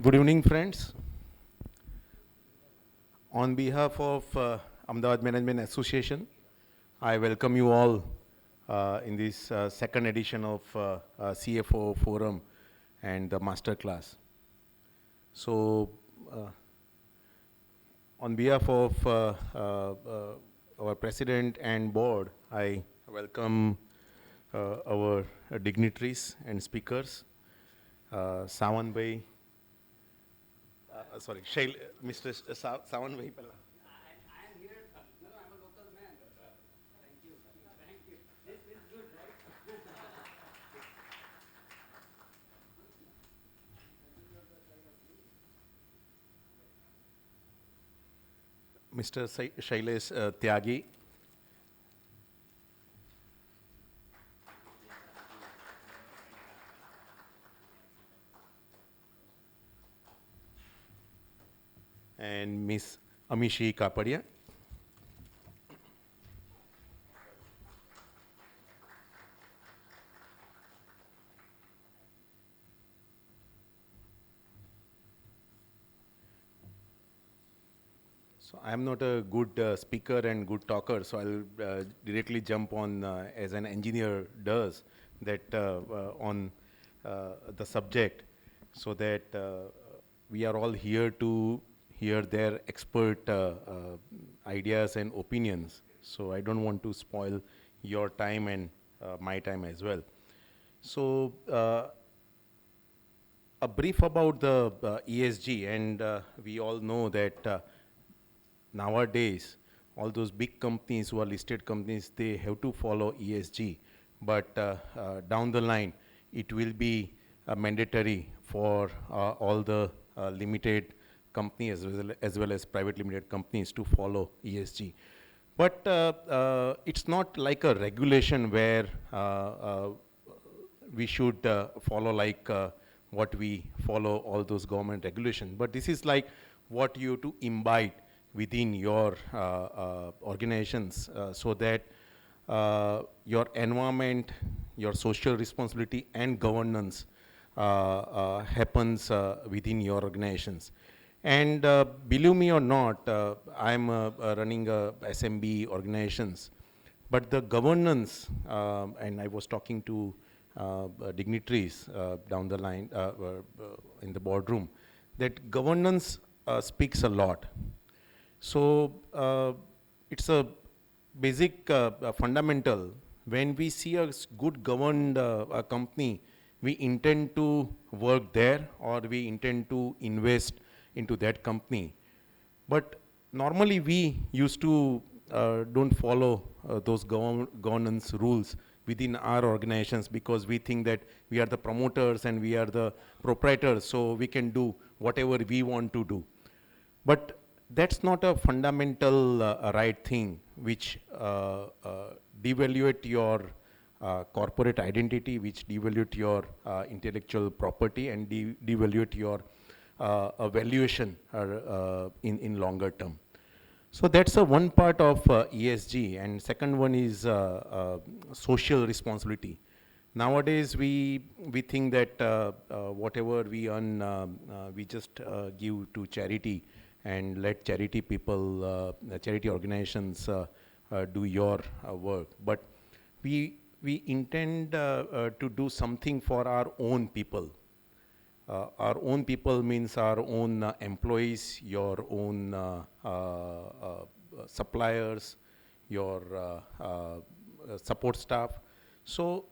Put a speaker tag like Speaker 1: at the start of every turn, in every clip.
Speaker 1: Good evening, friends. On behalf of Ahmedabad Management Association, I welcome you all in this second edition of CFO Forum and the Master Class. So, on behalf of our President and Board, I welcome our dignitaries and speakers, Sawan Bhai, Mr. Sawan Bhai. Mr. Shailesh Tyagi, and Miss Amishi Kapadia. So I'm not a good speaker and good talker, so I'll directly jump on as an engineer does that on the subject, so that we are all here to hear their expert ideas and opinions. So I don't want to spoil your time and my time as well. So a brief about the ESG, and we all know that nowadays, all those big companies who are listed companies, they have to follow ESG. But down the line, it will be mandatory for all the limited companies as well as private limited companies to follow ESG. But it's not like a regulation where we should follow like what we follow all those government regulations. But this is like what you to imbibe within your organizations so that your environment, your social responsibility and governance happens within your organizations. And believe me or not, I'm running SMB organizations, but the governance, and I was talking to dignitaries down the line in the boardroom, that governance speaks a lot. So it's a basic fundamental. When we see a good governed company, we intend to work there or we intend to invest into that company. But normally we used to don't follow those governance rules within our organizations because we think that we are the promoters and we are the proprietors, so we can do whatever we want to do. But that's not a fundamental right thing which devaluate your corporate identity, which devaluate your intellectual property and devaluate your valuation in longer term. So that's one part of ESG, and second one is social responsibility. Nowadays, we think that whatever we earn, we just give to charity and let charity people, charity organizations do your work. But we intend to do something for our own people. Our own people means our own employees, your own suppliers, your support staff. So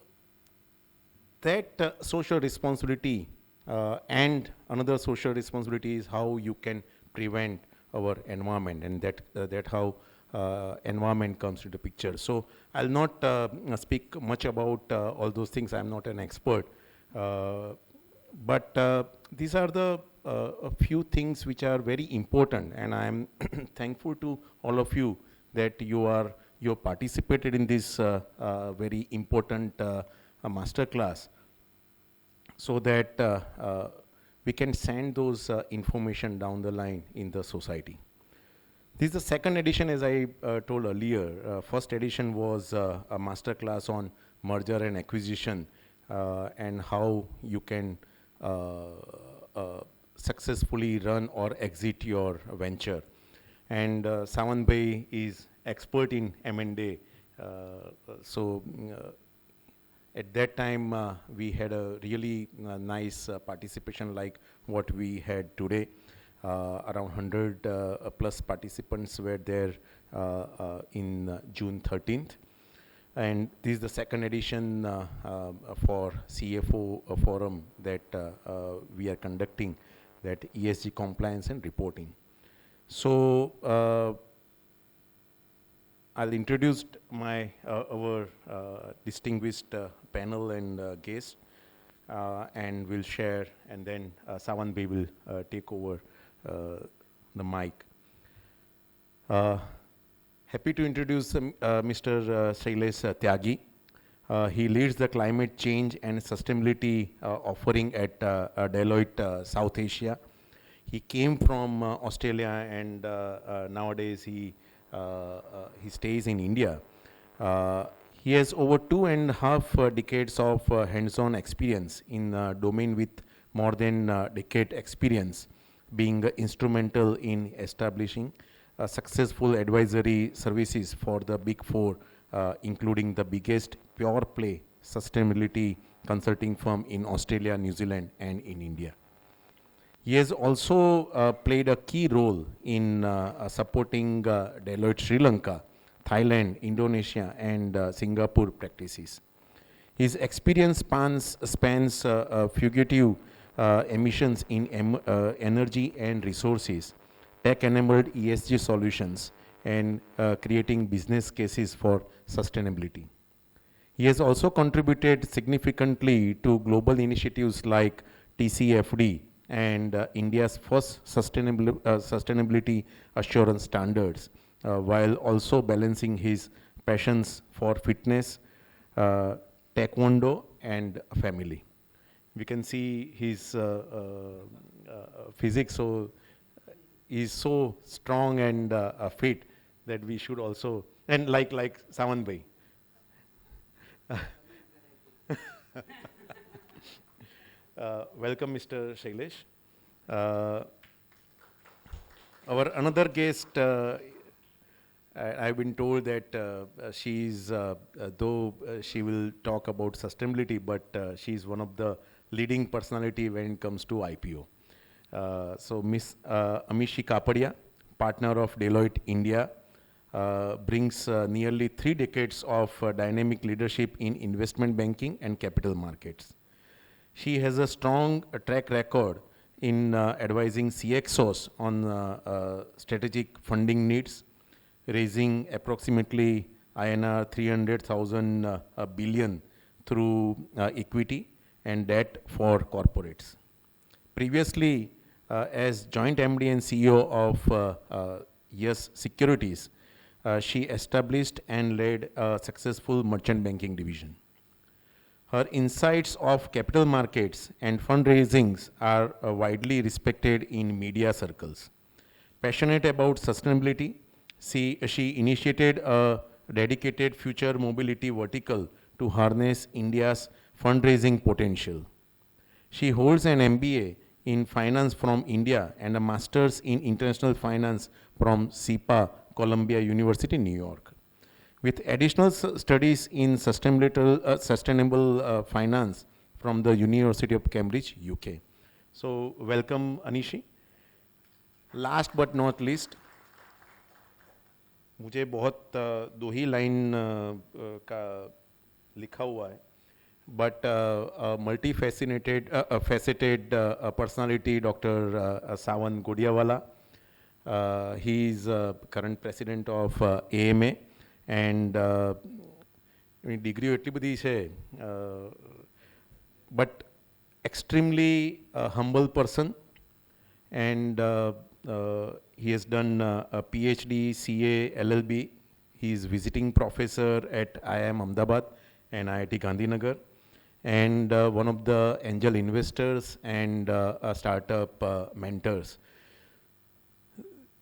Speaker 1: that social responsibility and another social responsibility is how you can prevent our environment, and that how environment comes into picture. So I'll not speak much about all those things. I'm not an expert. But these are the a few things which are very important, and I'm thankful to all of you that you participated in this very important master class, so that we can send those information down the line in the society. This is the second edition, as I told earlier. First edition was a master class on merger and acquisition and how you can successfully run or exit your venture. And Sawan Bhai is expert in M&A. So at that time, we had a really nice participation like what we had today. Around 100 plus participants were there in June 13th. And this is the second edition for CFO forum that we are conducting, that ESG compliance and reporting. So I'll introduce our distinguished panel and guests, and we'll share, and then Sawan Bhai will take over the mic. Happy to introduce Mr. Shailesh Tyagi. He leads the climate change and sustainability offering at Deloitte South Asia. He came from Australia, and nowadays he stays in India. He has over 2.5 decades of hands-on experience in domain with more than decade experience, being instrumental in establishing successful advisory services for the Big Four, including the biggest pure play sustainability consulting firm in Australia, New Zealand, and in India. He has also played a key role in supporting Deloitte Sri Lanka, Thailand, Indonesia, and Singapore practices. His experience spans fugitive emissions in energy and resources, tech-enabled ESG solutions, and creating business cases for sustainability. He has also contributed significantly to global initiatives like TCFD and India's first sustainability assurance standards, while also balancing his passions for fitness, taekwondo, and family. We can see his physique, so he's so strong and fit that we should also, and like Sawan Bhai. Welcome, Mr. Shailesh. Our another guest, I've been told that she's, though she will talk about sustainability, but she's one of the leading personality when it comes to IPO. So Miss Amishi Kapadia, partner of Deloitte India, brings nearly 3 decades of dynamic leadership in investment banking and capital markets. She has a strong track record in advising CXOs on strategic funding needs, raising approximately INR 300,000 billion through equity and debt for corporates. Previously, as joint MD and CEO of Yes Securities, she established and led a successful merchant banking division. Her insights of capital markets and fundraisings are widely respected in media circles. Passionate about sustainability, she initiated a dedicated future mobility vertical to harness India's fundraising potential. She holds an MBA in finance from India and a master's in international finance from SIPA, Columbia University, New York, with additional studies in sustainable finance from the University of Cambridge, UK. So welcome, Anishi. Last but not least, मुझे बहुत दो ही line का लिखा हुआ है, but faceted personality, Dr. Sawan Godiawala. He is current president of AMA, and degree એટલી બધી છે, but extremely humble person, and he has done a PhD, CA, LLB. He is visiting professor at IIM Ahmedabad and IIT Gandhinagar, and one of the angel investors and startup mentors.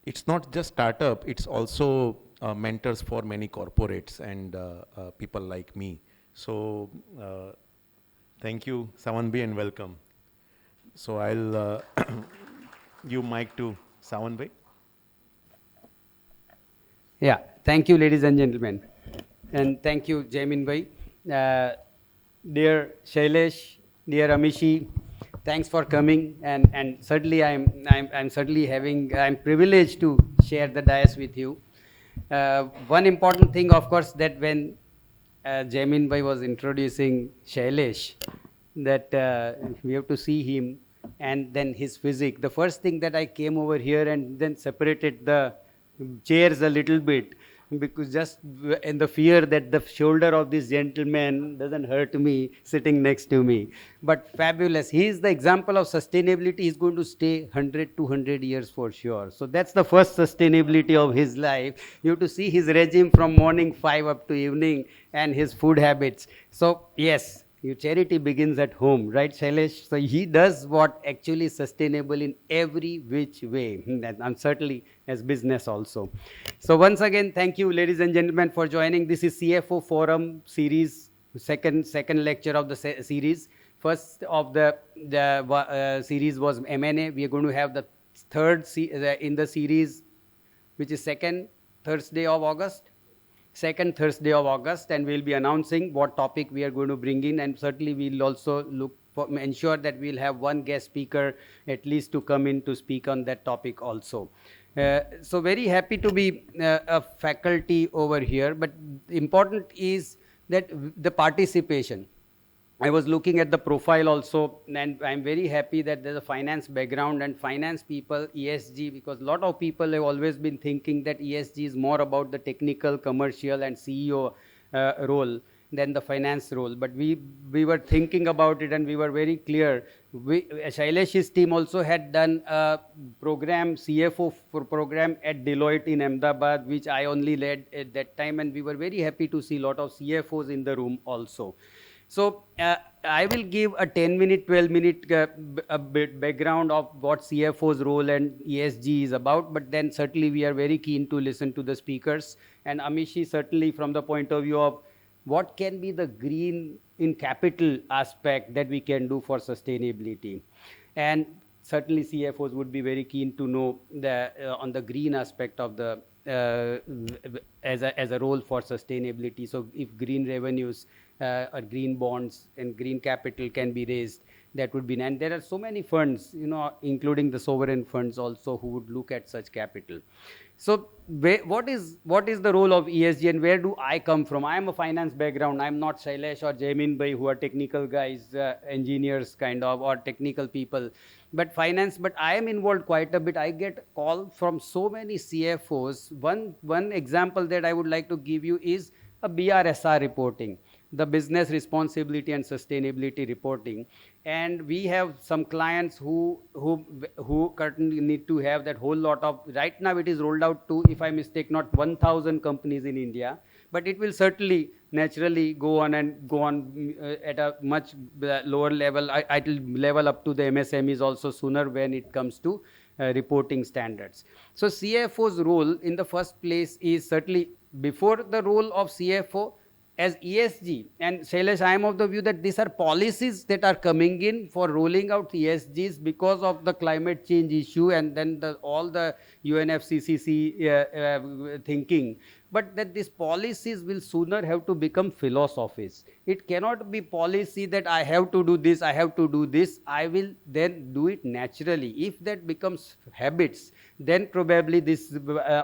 Speaker 1: It's not just startup, it's also mentors for many corporates and people like me. So thank you, Sawan Bhai, and welcome. So I'll give mic to Sawan Bhai.
Speaker 2: Yeah, thank you, ladies and gentlemen. And thank you, Jaimin Bhai. Dear Shailesh, dear Amishi, thanks for coming. And certainly I'm certainly I'm privileged to share the dais with you. One important thing, of course, that when Jaimin Bhai was introducing Shailesh, that we have to see him and then his physique. The first thing that I came over here and then separated the chairs a little bit because just in the fear that the shoulder of this gentleman doesn't hurt me sitting next to me. But fabulous. He is the example of sustainability. He's going to stay 100, 200 years for sure. So that's the first sustainability of his life. You have to see his regime from morning 5 up to evening and his food habits. So yes, your charity begins at home, right, Shailesh? So he does what actually is sustainable in every which way, and certainly as business also. So once again, thank you, ladies and gentlemen, for joining. This is CFO Forum series, second lecture of the series. First of the series was M&A. We are going to have the third in the series, which is second Thursday of August. Second Thursday of August, and we'll be announcing what topic we are going to bring in, and certainly we'll also ensure that we'll have one guest speaker at least to come in to speak on that topic also. So very happy to be a faculty over here, but important is that the participation. I was looking at the profile also, and I'm very happy that there's a finance background and finance people, ESG, because a lot of people have always been thinking that ESG is more about the technical, commercial, and CEO role than the finance role. But we were thinking about it, and we were very clear. Shailesh's team also had done a program, CFO program at Deloitte in Ahmedabad, which I only led at that time, and we were very happy to see a lot of CFOs in the room also. So I will give a 10-minute, 12-minute a bit background of what CFO's role and ESG is about, but then certainly we are very keen to listen to the speakers. And Amishi, certainly from the point of view of what can be the green in capital aspect that we can do for sustainability. And certainly CFOs would be very keen to know on the green aspect of the as a role for sustainability. So if green revenues or green bonds and green capital can be raised, that would be, and there are so many funds, including the sovereign funds also, who would look at such capital. So what is the role of ESG and where do I come from? I am a finance background. I'm not Shailesh or Jaimin Bhai, who are technical guys, engineers kind of, or technical people. But finance, but I am involved quite a bit. I get call from so many CFOs. One example that I would like to give you is a BRSR reporting, the business responsibility and sustainability reporting. And we have some clients who currently need to have that whole lot of, right now it is rolled out to, if I mistake not, 1,000 companies in India, but it will certainly naturally go on at a much lower level. It will level up to the MSMEs also sooner when it comes to reporting standards. So CFO's role in the first place is certainly, before the role of CFO, as ESG, and Shailesh, I am of the view that these are policies that are coming in for rolling out ESGs because of the climate change issue and then all the UNFCCC thinking. But that these policies will sooner have to become philosophies. It cannot be policy that I have to do this, I have to do this, I will then do it naturally. If that becomes habits, then probably this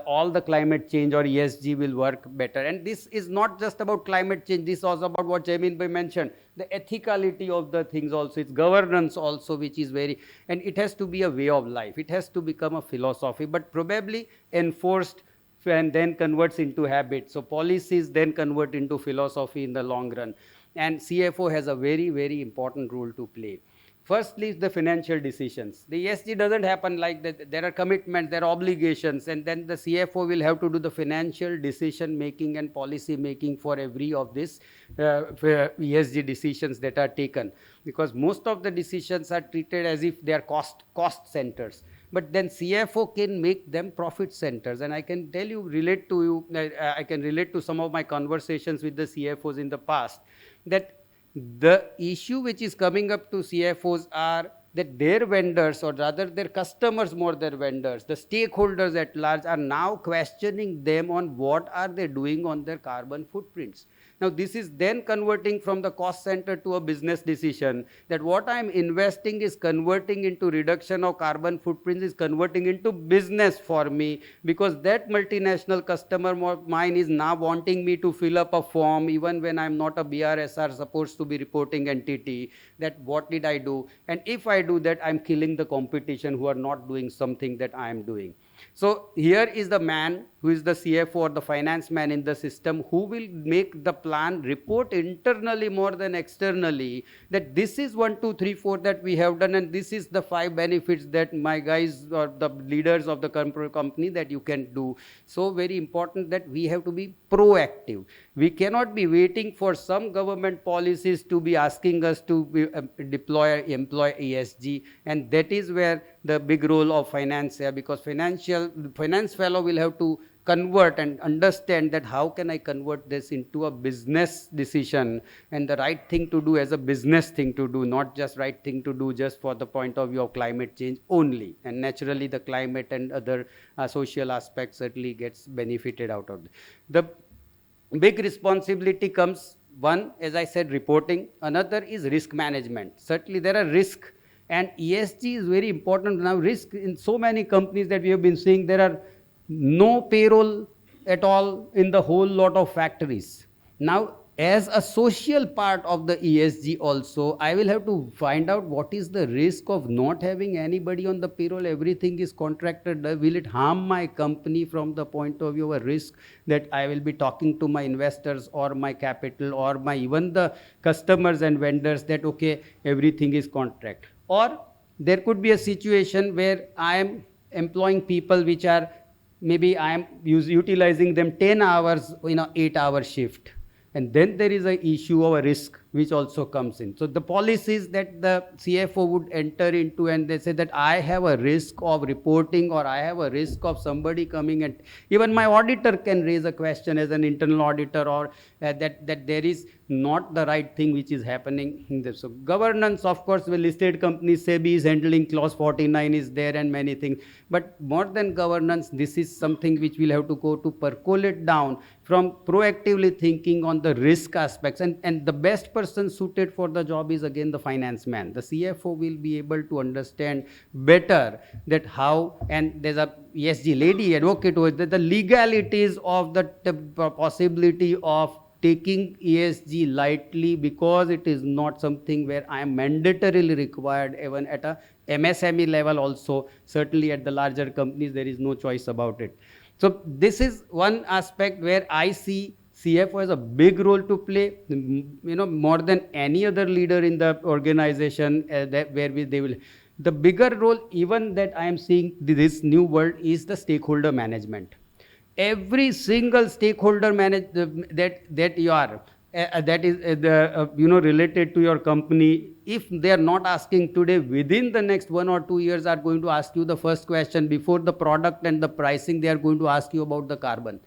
Speaker 2: all the climate change or ESG will work better. And this is not just about climate change, this is also about what Jaimin Bhai mentioned, the ethicality of the things also, it's governance also, which is very, and it has to be a way of life, it has to become a philosophy, but probably enforced and then converts into habit. So policies then convert into philosophy in the long run. And CFO has a very, very important role to play. Firstly, the financial decisions. The ESG doesn't happen like that. There are commitments, there are obligations, and then the CFO will have to do the financial decision making and policy making for every of these ESG decisions that are taken. Because most of the decisions are treated as if they are cost centers. But then CFO can make them profit centers. And I can tell you, I can relate to some of my conversations with the CFOs in the past, that the issue which is coming up to CFOs are that their vendors, or rather their customers more than vendors, the stakeholders at large, are now questioning them on what are they doing on their carbon footprints. Now, this is then converting from the cost center to a business decision, that what I am investing is converting into reduction of carbon footprints, is converting into business for me, because that multinational customer of mine is now wanting me to fill up a form even when I'm not a BRSR supposed to be reporting entity, that what did I do? And if I do that, I'm killing the competition who are not doing something that I am doing. So here is the man who is the CFO or the finance man in the system, who will make the plan report internally more than externally, that this is 1, 2, 3, 4 that we have done, and this is the 5 benefits that my guys or the leaders of the company that you can do. So very important that we have to be proactive. We cannot be waiting for some government policies to be asking us to employ ESG, and that is where the big role of finance here, because finance fellow will have to convert and understand that how can I convert this into a business decision, and the right thing to do as a business thing to do, not just right thing to do just for the point of view of climate change only. And naturally the climate and other social aspects certainly gets benefited out of it. The big responsibility comes, one, as I said, reporting. Another is risk management. Certainly there are risks, and ESG is very important. Now risk in so many companies that we have been seeing, there are no payroll at all in the whole lot of factories. Now as a social part of the ESG also, I will have to find out what is the risk of not having anybody on the payroll, everything is contracted. Will it harm my company from the point of view of a risk that I will be talking to my investors or my capital or my even the customers and vendors that okay, everything is contract? Or there could be a situation where I am employing people which are, maybe I am utilizing them 10 hours in an 8-hour shift. And then there is an issue of a risk which also comes in. So the policies that the CFO would enter into, and they say that I have a risk of reporting, or I have a risk of somebody coming, and even my auditor can raise a question as an internal auditor, or that there is not the right thing which is happening in this. So governance, of course, well, listed companies, SEBI is handling, clause 49 is there and many things. But more than governance, this is something which we'll have to go to percolate down from proactively thinking on the risk aspects. And the best person suited for the job is again the finance man. The CFO will be able to understand better that how, and there's a ESG lady advocate who is that the legalities of the possibility of taking ESG lightly, because it is not something where I am mandatorily required. Even at a MSME level also, certainly at the larger companies there is no choice about it. So this is one aspect where I see CFO has a big role to play, more than any other leader in the organization, they will. The bigger role even that I am seeing this new world is the stakeholder management. Every single stakeholder that you are, that is related to your company, if they are not asking today, within the next 1 or 2 years are going to ask you the first question before the product and the pricing. They are going to ask you about the carbon,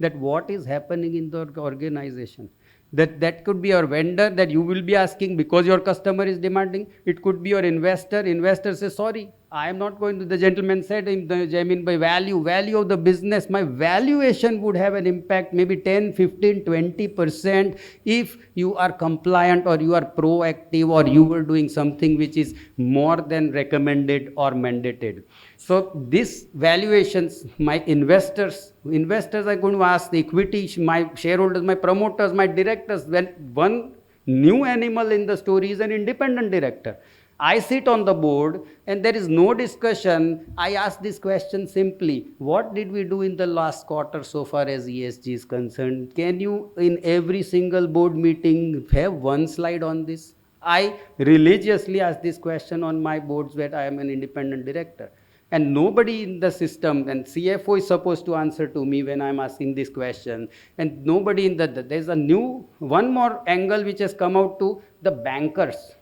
Speaker 2: that what is happening in the organization. That could be your vendor that you will be asking because your customer is demanding. It could be your investor. Investor says, sorry, I am not going to, the gentleman said, by value of the business, my valuation would have an impact, maybe 10, 15, 20% if you are compliant or you are proactive or you were doing something which is more than recommended or mandated. So these valuations, my investors are going to ask, the equity, my shareholders, my promoters, my directors. When one new animal in the story is an independent director. I sit on the board and there is no discussion. I ask this question simply, what did we do in the last quarter so far as ESG is concerned? Can you in every single board meeting have one slide on this? I religiously ask this question on my boards where I am an independent director. And nobody in the system, and CFO is supposed to answer to me when I'm asking this question. And nobody in there's one more angle which has come out to the bankers.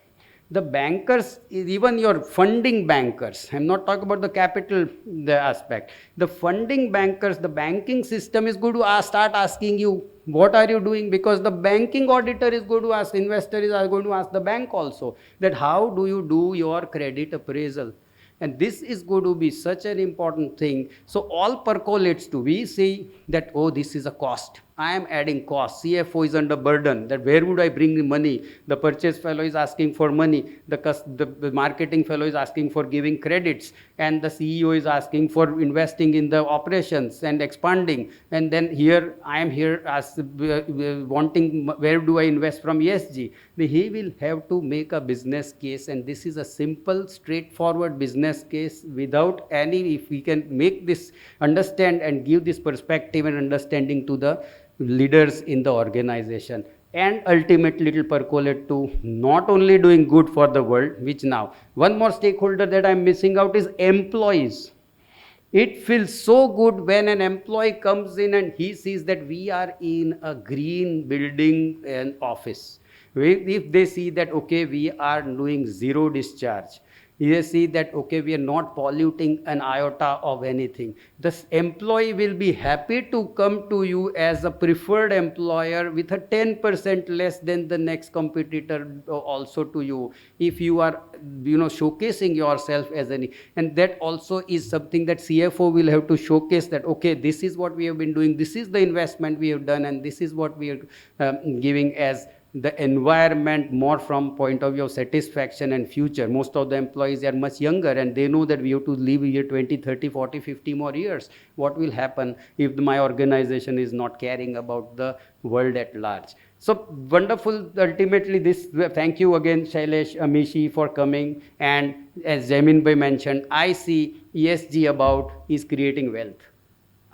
Speaker 2: The bankers, even your funding bankers, I'm not talking about the capital aspect. The funding bankers, the banking system is going to start asking you, what are you doing? Because the banking auditor is going to ask, investors are going to ask the bank also, that how do you do your credit appraisal? And this is going to be such an important thing. So all percolates to, we see that, oh, this is a cost. I am adding cost. CFO is under burden, that where would I bring the money? The purchase fellow is asking for money. The marketing fellow is asking for giving credits. And the CEO is asking for investing in the operations and expanding. And then here, I am here as wanting, where do I invest from ESG? He will have to make a business case, and this is a simple, straightforward business case without any, if we can make this understand and give this perspective and understanding to the leaders in the organization, and ultimately it will percolate to not only doing good for the world, which now, one more stakeholder that I'm missing out is employees. It feels so good when an employee comes in and he sees that we are in a green building and office. If they see that, okay, we are doing zero discharge, they see that, okay, we are not polluting an iota of anything, this employee will be happy to come to you as a preferred employer with a 10% less than the next competitor also to you, if you are, showcasing yourself as any. And that also is something that CFO will have to showcase, that, okay, this is what we have been doing, this is the investment we have done, and this is what we are giving as the environment, more from point of view of satisfaction and future. Most of the employees are much younger, and they know that we have to live here 20, 30, 40, 50 more years. What will happen if my organization is not caring about the world at large? So wonderful. Ultimately, this, thank you again, Shailesh, Amishi, for coming. And as Jamin Bhai mentioned, I see ESG about is creating wealth.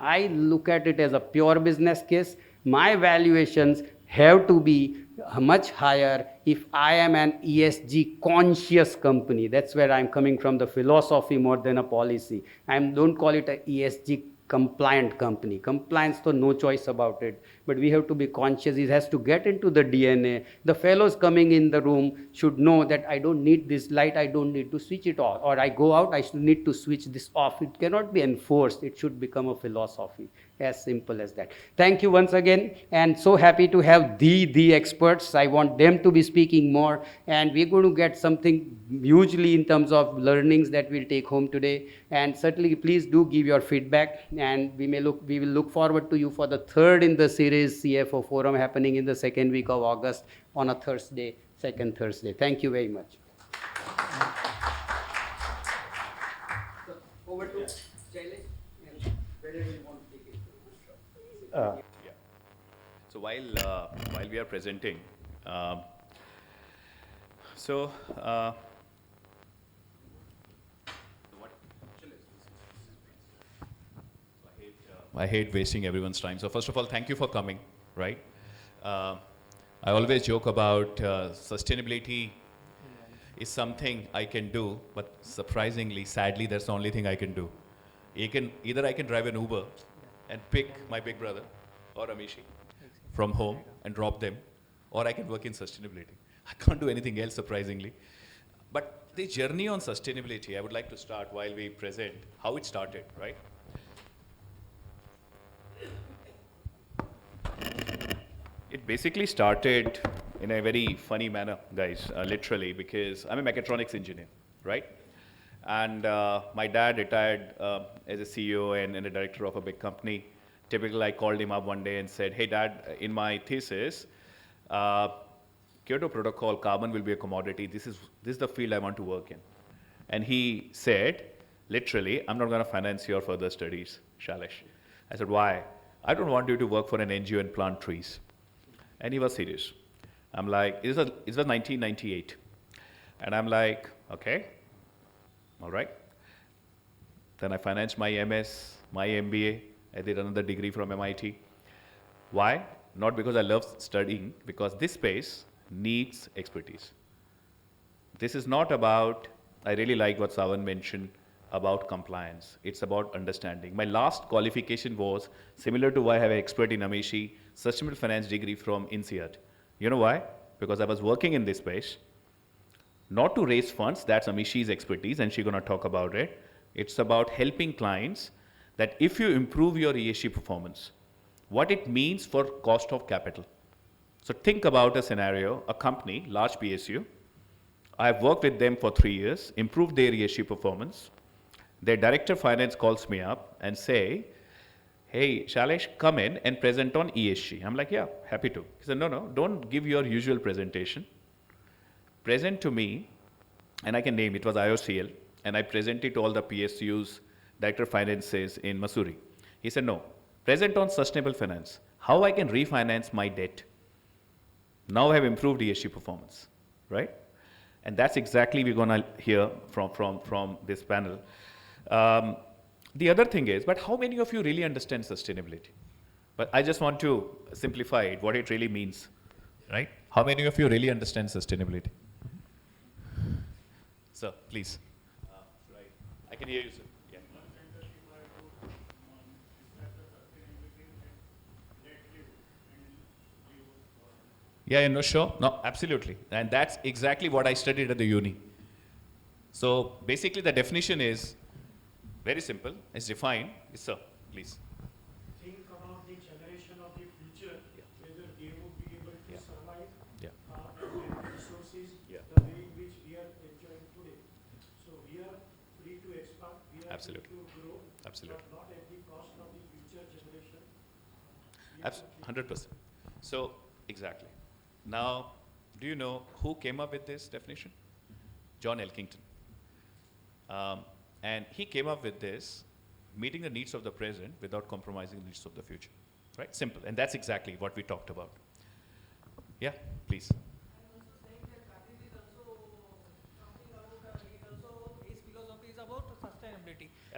Speaker 2: I look at it as a pure business case. My valuations have to be much higher if I am an ESG conscious company. That's where I'm coming from, the philosophy more than a policy. I don't call it a ESG compliant company. Compliance, so no choice about it. But we have to be conscious. It has to get into the DNA. The fellows coming in the room should know that I don't need this light, I don't need to switch it off. Or I go out, I should need to switch this off. It cannot be enforced. It should become a philosophy. As simple as that. Thank you once again, and so happy to have the experts. I want them to be speaking more, and we're going to get something hugely in terms of learnings that we'll take home today. And certainly, please do give your feedback, and we will look forward to you for the third in the series CFO Forum happening in the second week of August on a Thursday, second Thursday. Thank you very much. So, over to Shailesh, and wherever you want.
Speaker 3: Yeah. So while we are presenting, I hate wasting everyone's time. So first of all, thank you for coming. Right. I always joke about sustainability is something I can do, but surprisingly, sadly, that's the only thing I can do. Either I can drive an Uber and pick my big brother or Amishi from home and drop them, or I can work in sustainability. I can't do anything else, surprisingly. But the journey on sustainability, I would like to start while we present how it started, right? It basically started in a very funny manner, guys, literally, because I'm a mechatronics engineer, right? And my dad retired as a CEO and a director of a big company. Typically, I called him up one day and said, hey, Dad, in my thesis, Kyoto Protocol, carbon will be a commodity. This is the field I want to work in. And he said, literally, I'm not going to finance your further studies, Shailesh. I said, why? I don't want you to work for an NGO and plant trees. And he was serious. I'm like, it was 1998. And I'm like, okay. All right. Then I financed my MS, my MBA. I did another degree from MIT. Why? Not because I love studying, because this space needs expertise. This is not about, I really like what Savan mentioned about compliance. It's about understanding. My last qualification was similar to why I have an expert in Amishi, sustainable finance degree from INSEAD. You know why? Because I was working in this space. Not to raise funds, that's Amishi's expertise, and she's going to talk about it. It's about helping clients that if you improve your ESG performance, what it means for cost of capital. So think about a scenario, a company, large PSU, I've worked with them for 3 years, improved their ESG performance. Their director of finance calls me up and say, hey, Shailesh, come in and present on ESG. I'm like, yeah, happy to. He said, no, don't give your usual presentation. Present to me, and I can name it was IOCL, and I presented to all the PSUs, director of finances in Missouri. He said, no, present on sustainable finance. How I can refinance my debt. Now I have improved ESG performance, right? And that's exactly we're going to hear from this panel. The other thing is, but how many of you really understand sustainability? But I just want to simplify it, what it really means, right? How many of you really understand sustainability? Sir, please. Right. I can hear you, sir. Yeah. Yeah, no, sure. No, absolutely. And that's exactly what I studied at the uni. So basically the definition is very simple. It's defined. Yes, sir, please.
Speaker 4: Think about the generation of the future, whether they would be able to survive and get resources the way in which we are enjoying today. So we are free to expand, we are free to grow, but not at the cost of the future generation.
Speaker 3: 100%. So, exactly. Now, do you know who came up with this definition? John Elkington. And he came up with this, meeting the needs of the present without compromising the needs of the future. Right? Simple. And that's exactly what we talked about. Yeah, please.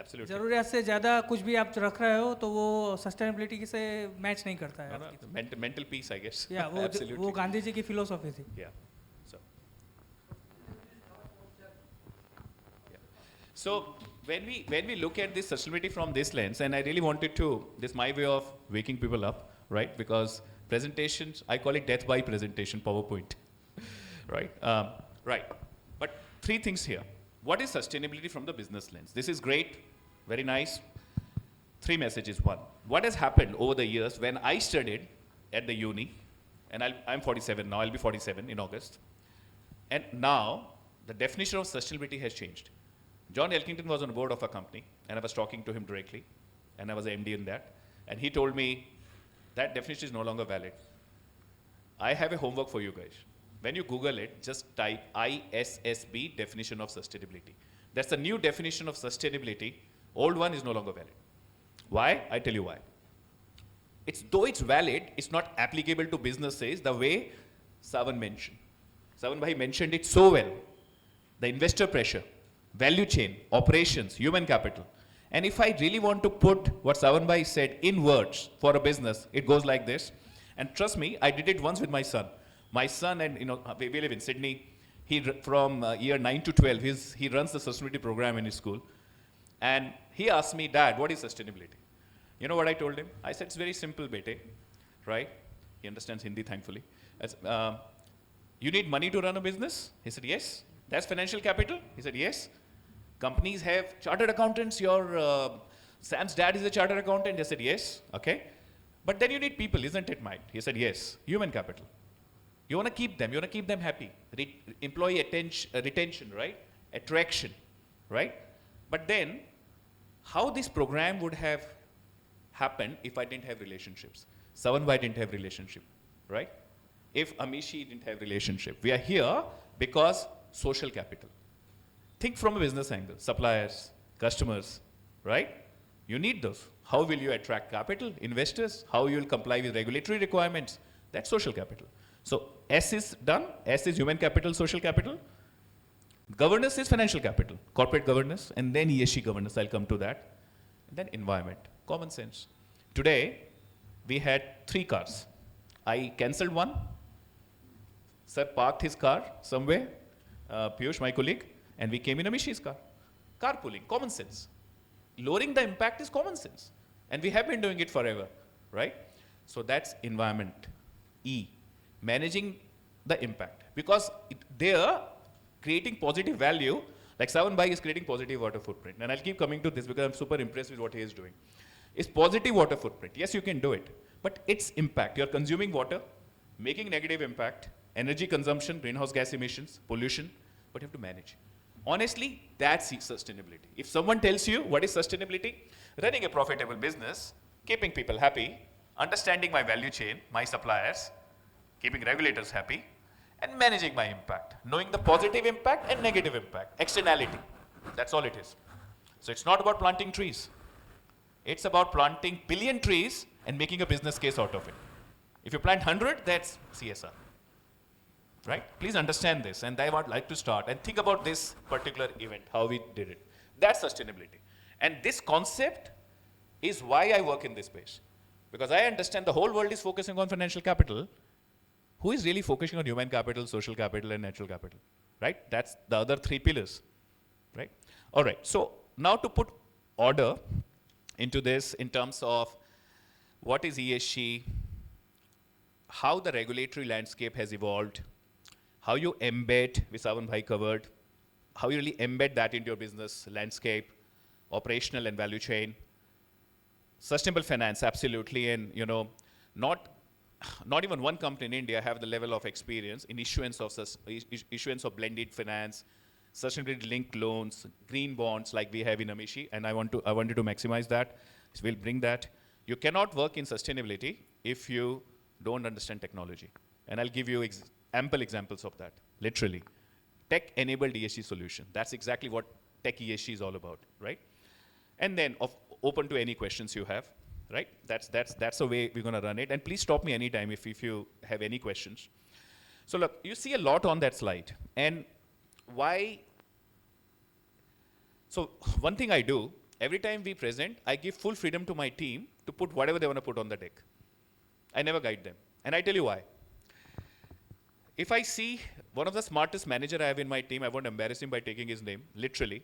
Speaker 3: Absolutely.
Speaker 5: जरूरियात से ज़्यादा कुछ भी आप रख रहे हो तो वो सस्टेनेबिलिटी से मैच नहीं करता है.
Speaker 3: Mental peace, I guess.
Speaker 5: Yeah, वो गांधी जी की फिलोसॉफी थी.
Speaker 3: Yeah. So when we look at this sustainability from this lens, and I really wanted to, this is my way of waking people up, right? Because presentations, I call it death by presentation, PowerPoint, right? Right. But 3 things here. What is sustainability from the business lens? This is great, very nice. 3 messages. 1, what has happened over the years when I studied at the uni, and I'm 47 now, I'll be 47 in August. And now the definition of sustainability has changed. John Elkington was on the board of a company, and I was talking to him directly, and I was an MD in that, and he told me that definition is no longer valid. I have a homework for you guys. When you Google it, just type ISSB, definition of sustainability. That's the new definition of sustainability. Old one is no longer valid. Why? I tell you why. Though it's valid, it's not applicable to businesses the way Savan mentioned. Savan Bhai mentioned it so well. The investor pressure, value chain, operations, human capital. And if I really want to put what Savan Bhai said in words for a business, it goes like this. And trust me, I did it once with my son. My son, and we live in Sydney, from year 9 to 12, he runs the sustainability program in his school. And he asked me, Dad, what is sustainability? You know what I told him? I said, it's very simple, bete, right? He understands Hindi, thankfully. You need money to run a business? He said, yes. That's financial capital? He said, yes. Companies have chartered accountants. Sam's dad is a chartered accountant. He said, yes. Okay. But then you need people, isn't it, Mike? He said, yes. Human capital. You want to keep them. You want to keep them happy. Employee retention, right? Attraction, right? But then, how this program would have happened if I didn't have relationships? Savan Bhai didn't have relationship, right? If Amishi didn't have relationship. We are here because social capital. Think from a business angle. Suppliers, customers, right? You need those. How will you attract capital, investors? How you will comply with regulatory requirements? That's social capital. So S is done. S is human capital, social capital. Governance is financial capital, corporate governance, and then ESG governance. I'll come to that. And then environment, common sense. Today, we had 3 cars. I cancelled one. Sir parked his car somewhere, Piyush, my colleague, and we came in Amishi's car. Carpooling, common sense. Lowering the impact is common sense. And we have been doing it forever, right? So that's environment. E, managing the impact. Because they are creating positive value, like Savan Bhai is creating positive water footprint. And I'll keep coming to this because I'm super impressed with what he is doing. It's positive water footprint. Yes, you can do it. But its impact, you're consuming water, making negative impact, energy consumption, greenhouse gas emissions, pollution, but you have to manage. Honestly, that's sustainability. If someone tells you what is sustainability, running a profitable business, keeping people happy, understanding my value chain, my suppliers, keeping regulators happy, and managing my impact, knowing the positive impact and negative impact, externality. That's all it is. So it's not about planting trees. It's about planting billion trees and making a business case out of it. If you plant 100, that's CSR. Right? Please understand this, and I would like to start and think about this particular event, how we did it. That's sustainability. And this concept is why I work in this space. Because I understand the whole world is focusing on financial capital. Who is really focusing on human capital, social capital, and natural capital? Right? That's the other three pillars. Right? All right. So now to put order into this in terms of what is ESG, how the regulatory landscape has evolved, how you embed, Visavan Bhai covered, how you really embed that into your business landscape, operational and value chain, sustainable finance, absolutely, and not even one company in India have the level of experience in issuance of blended finance, sustainability linked loans, green bonds like we have in Amishi, and I wanted to maximize that. So we'll bring that. You cannot work in sustainability if you don't understand technology. And I'll give you ample examples of that, literally. Tech-enabled ESG solution. That's exactly what tech ESG is all about, right? And then open to any questions you have, right? That's the way we're going to run it. And please stop me anytime if you have any questions. So look, you see a lot on that slide. And why? So one thing I do, every time we present, I give full freedom to my team to put whatever they want to put on the deck. I never guide them. And I tell you why. If I see one of the smartest manager I have in my team, I won't embarrass him by taking his name, literally,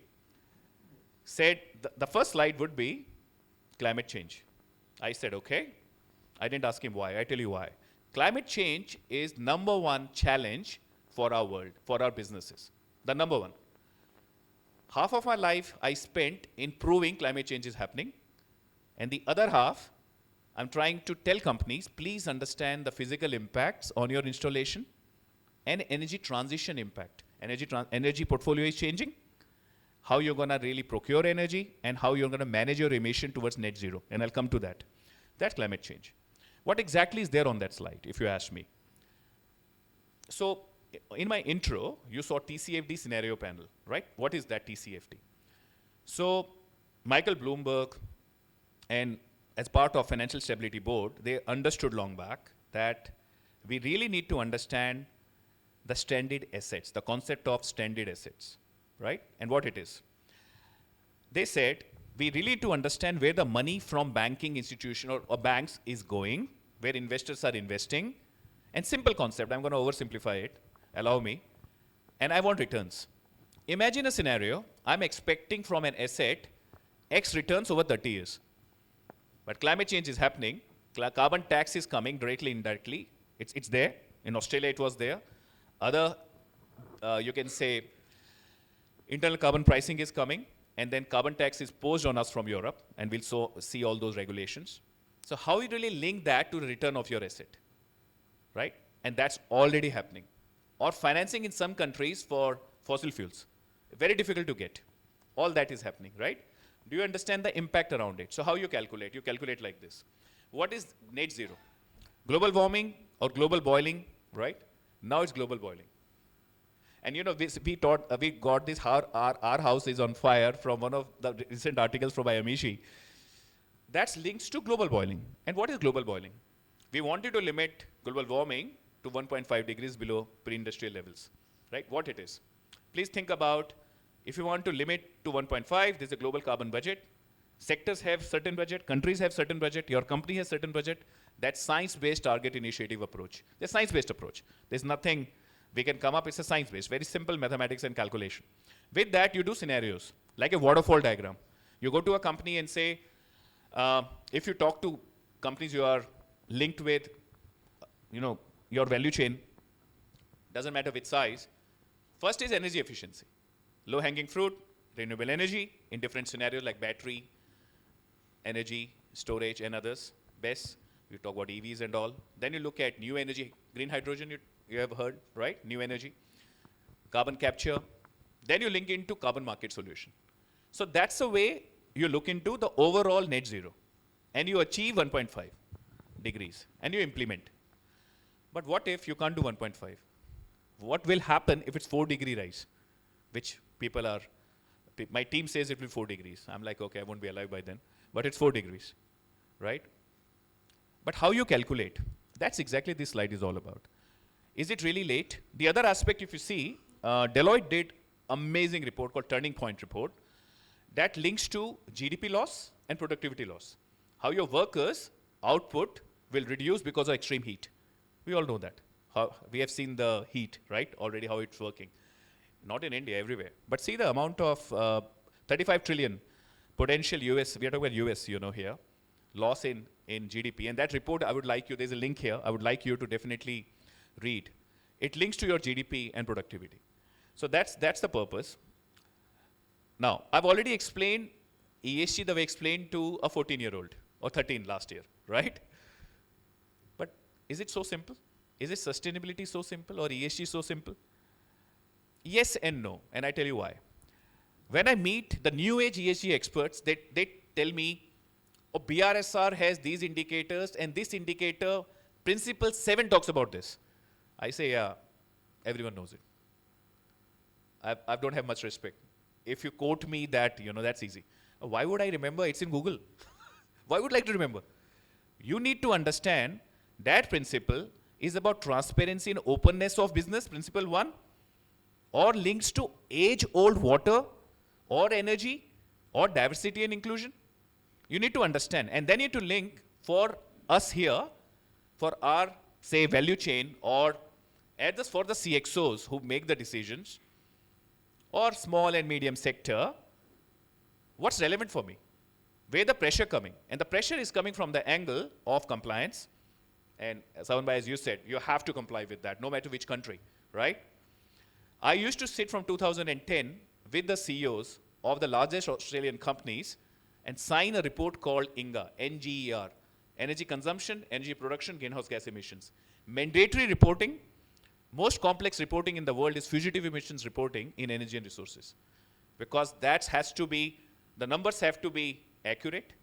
Speaker 3: said the first slide would be climate change. I said, okay. I didn't ask him why. I tell you why. Climate change is #1 challenge for our world, for our businesses. The #1. Half of my life I spent in proving climate change is happening. And the other half, I'm trying to tell companies, please understand the physical impacts on your installation and energy transition impact. Energy portfolio is changing. How you're going to really procure energy and how you're going to manage your emission towards net zero. And I'll come to that. That's climate change. What exactly is there on that slide, if you ask me? So in my intro, you saw TCFD scenario panel, right? What is that TCFD? So Michael Bloomberg and as part of Financial Stability Board, they understood long back that we really need to understand the stranded assets, the concept of stranded assets, right? And what it is. They said, we really need to understand where the money from banking institution or banks is going, where investors are investing. And simple concept, I'm going to oversimplify it, allow me. And I want returns. Imagine a scenario, I'm expecting from an asset X returns over 30 years. But climate change is happening. Carbon tax is coming directly, indirectly. It's there. In Australia, it was there. Other, you can say, internal carbon pricing is coming. And then carbon tax is posed on us from Europe. And we'll see all those regulations. So how you really link that to the return of your asset, right? And that's already happening. Or financing in some countries for fossil fuels. Very difficult to get. All that is happening, right? Do you understand the impact around it? So how you calculate? You calculate like this. What is net zero? Global warming or global boiling, right? Now it's global boiling. And we got this, our house is on fire from one of the recent articles from Amishi. That's linked to global boiling. And what is global boiling? We wanted to limit global warming to 1.5 degrees below pre-industrial levels, right? What it is. Please think about, if you want to limit to 1.5, there's a global carbon budget. Sectors have certain budget, countries have certain budget, your company has certain budget. That's science-based target initiative approach. There's science-based approach. There's nothing we can come up, it's a science-based, very simple mathematics and calculation. With that, you do scenarios, like a waterfall diagram. You go to a company and say, if you talk to companies you are linked with, your value chain, doesn't matter which size. First is energy efficiency. Low-hanging fruit, renewable energy in different scenarios like battery, energy, storage, and others. BESS. You talk about EVs and all. Then you look at new energy, green hydrogen, you have heard, right? New energy, carbon capture. Then you link into carbon market solution. So that's the way you look into the overall net zero. And you achieve 1.5 degrees and you implement. But what if you can't do 1.5? What will happen if it's 4-degree rise? Which people are, my team says it will be 4 degrees. I'm like, okay, I won't be alive by then. But it's 4 degrees, right? But how you calculate, that's exactly this slide is all about. Is it really late? The other aspect, if you see, Deloitte did amazing report called Turning Point report that links to GDP loss and productivity loss. How your workers' output will reduce because of extreme heat. We all know that. How we have seen the heat, right? Already how it's working. Not in India, everywhere. But see the amount of 35 trillion potential US, we are talking about US, here, loss in GDP. And that report, I would like you, there's a link here, I would like you to definitely read. It links to your GDP and productivity. So that's the purpose. Now, I've already explained ESG the way I explained to a 14-year-old or 13 last year, right? But is it so simple? Is it sustainability so simple or ESG so simple? Yes and no, and I tell you why. When I meet the new age ESG experts, they tell me, oh, BRSR has these indicators and this indicator, principle 7 talks about this. I say, yeah, everyone knows it. I don't have much respect. If you quote me that, that's easy. Why would I remember? It's in Google. Why would I like to remember? You need to understand that principle is about transparency and openness of business, principle 1, or links to age-old water, or energy, or diversity and inclusion. You need to understand. And then you need to link for us here, for our, say, value chain, or for the CXOs who make the decisions, or small and medium sector, what's relevant for me? Where the pressure coming? And the pressure is coming from the angle of compliance. And Savanbhai, as you said, you have to comply with that, no matter which country, right? I used to sit from 2010 with the CEOs of the largest Australian companies and sign a report called INGA, NGER, Energy Consumption, Energy Production, Greenhouse Gas Emissions. Mandatory reporting, most complex reporting in the world is fugitive emissions reporting in energy and resources. Because that has to be, the numbers have to be accurate,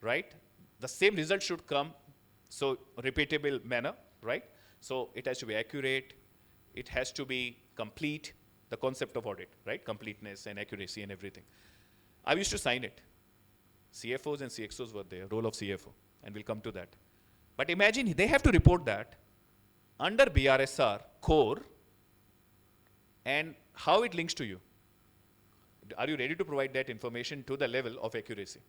Speaker 3: right? The same result should come, so repeatable manner, right? So it has to be accurate, it has to be complete, the concept of audit, right? Completeness and accuracy and everything. I used to sign it. CFOs and CXOs were there, role of CFO, and we'll come to that. But imagine they have to report that under BRSR core and how it links to you. Are you ready to provide that information to the level of accuracy?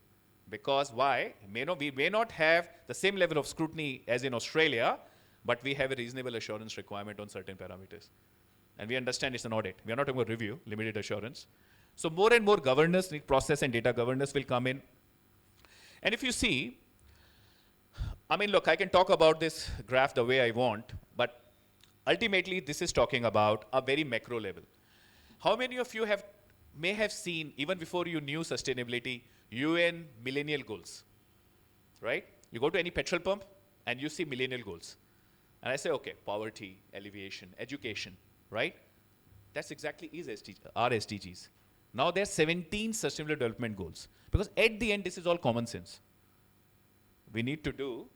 Speaker 3: Because why? We may not have the same level of scrutiny as in Australia, but we have a reasonable assurance requirement on certain parameters. And we understand it's an audit. We are not talking about review, limited assurance. So more and more governance, process and data governance will come in. And if you see, I mean, look, I can talk about this graph the way I want, but ultimately this is talking about a very macro level. How many of you may have seen, even before you knew sustainability, UN millennial goals, right? You go to any petrol pump and you see millennial goals. And I say, okay, poverty, alleviation, education, right? That's exactly our SDGs. Now there are 17 sustainable development goals. Because at the end, this is all common sense. We need to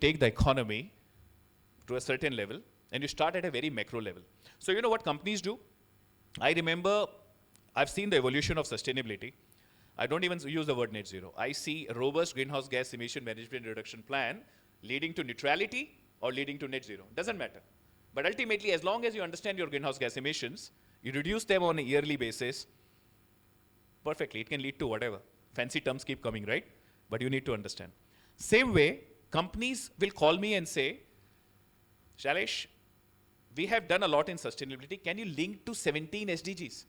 Speaker 3: take the economy to a certain level, and you start at a very macro level. So you know what companies do? I remember, I've seen the evolution of sustainability. I don't even use the word net zero. I see a robust greenhouse gas emission management reduction plan leading to neutrality or leading to net zero. Doesn't matter. But ultimately, as long as you understand your greenhouse gas emissions, you reduce them on a yearly basis, perfectly, it can lead to whatever. Fancy terms keep coming, right? But you need to understand. Same way, companies will call me and say, Shailesh, we have done a lot in sustainability. Can you link to 17 SDGs?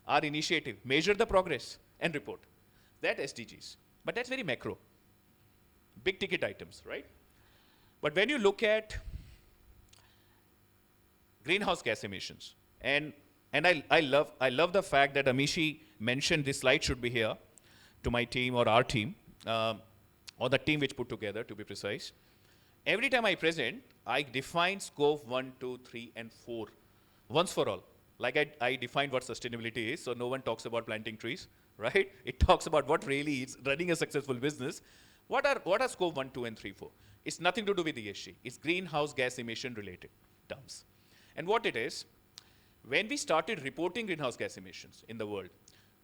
Speaker 3: Our initiative, measure the progress and report. That SDGs. But that's very macro. Big ticket items, right? But when you look at greenhouse gas emissions, and I love the fact that Amishi mentioned this slide should be here to my team or our team. or the team which put together, to be precise. Every time I present, I define scope 1, 2, 3, and 4 once for all. Like I defined what sustainability is, so no one talks about planting trees, right? It talks about what really is running a successful business. What are scope 1, 2, and 3, 4? It's nothing to do with ESG. It's greenhouse gas emission related terms. And what it is, when we started reporting greenhouse gas emissions in the world,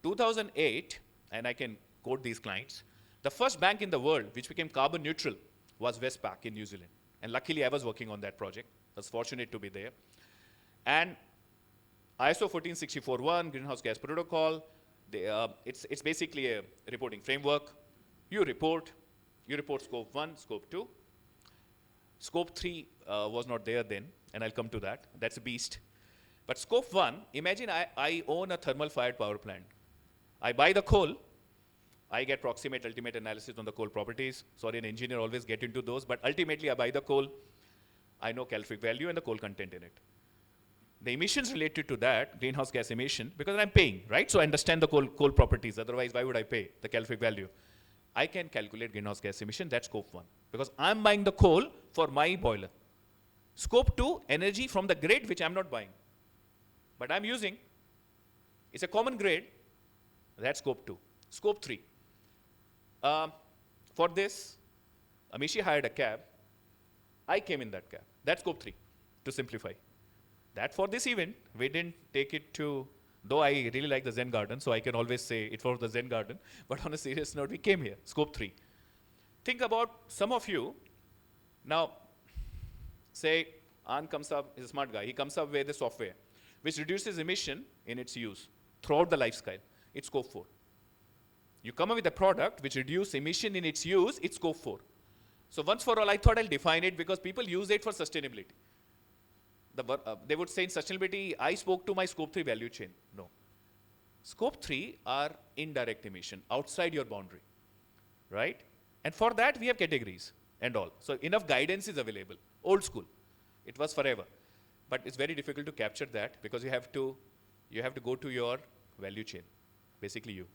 Speaker 3: 2008, and I can quote these clients, the first bank in the world which became carbon neutral was Westpac in New Zealand. And luckily I was working on that project. I was fortunate to be there. And ISO 14641, Greenhouse Gas Protocol, it's basically a reporting framework. You report scope 1, scope 2. Scope 3 was not there then, and I'll come to that. That's a beast. But scope 1, imagine I own a thermal fired power plant. I buy the coal. I get proximate ultimate analysis on the coal properties. Sorry, an engineer always get into those, but ultimately I buy the coal. I know calorific value and the coal content in it. The emissions related to that, greenhouse gas emission, because I'm paying, right? So I understand the coal properties. Otherwise, why would I pay the calorific value? I can calculate greenhouse gas emission, that's scope 1. Because I'm buying the coal for my boiler. Scope 2, energy from the grid, which I'm not buying. But I'm using. It's a common grid. That's scope 2. Scope 3. For this, Amishi hired a cab. I came in that cab. That's scope 3, to simplify. That for this event, we didn't take it to, though I really like the Zen garden, so I can always say it was the Zen garden, but on a serious note, we came here, scope 3. Think about some of you, now, say, An comes up, he's a smart guy, he comes up with a software which reduces emission in its use throughout the life cycle. It's scope 4. You come up with a product which reduces emission in its use, it's scope 4. So once for all, I thought I'll define it because people use it for sustainability. They would say in sustainability, I spoke to my scope 3 value chain. No. Scope 3 are indirect emission, outside your boundary, right? And for that, we have categories and all. So enough guidance is available. Old school. It was forever. But it's very difficult to capture that because you have to go to your value chain, basically you.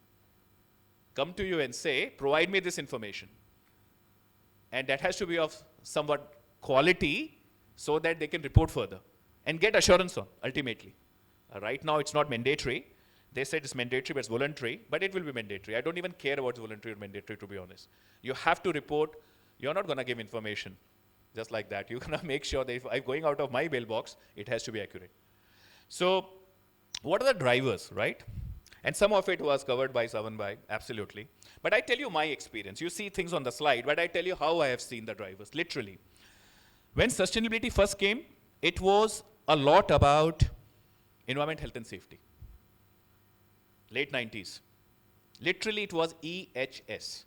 Speaker 3: Come to you and say, provide me this information. And that has to be of somewhat quality so that they can report further and get assurance on, ultimately. Right now, it's not mandatory. They said it's mandatory, but it's voluntary, but it will be mandatory. I don't even care about voluntary or mandatory, to be honest. You have to report. You're not going to give information just like that. You're going to make sure that if I'm going out of my mailbox, it has to be accurate. So what are the drivers, right? And some of it was covered by Savanbhai, absolutely. But I tell you my experience. You see things on the slide, but I tell you how I have seen the drivers, literally. When sustainability first came, it was a lot about environment, health, and safety. Late 90s. Literally, it was EHS.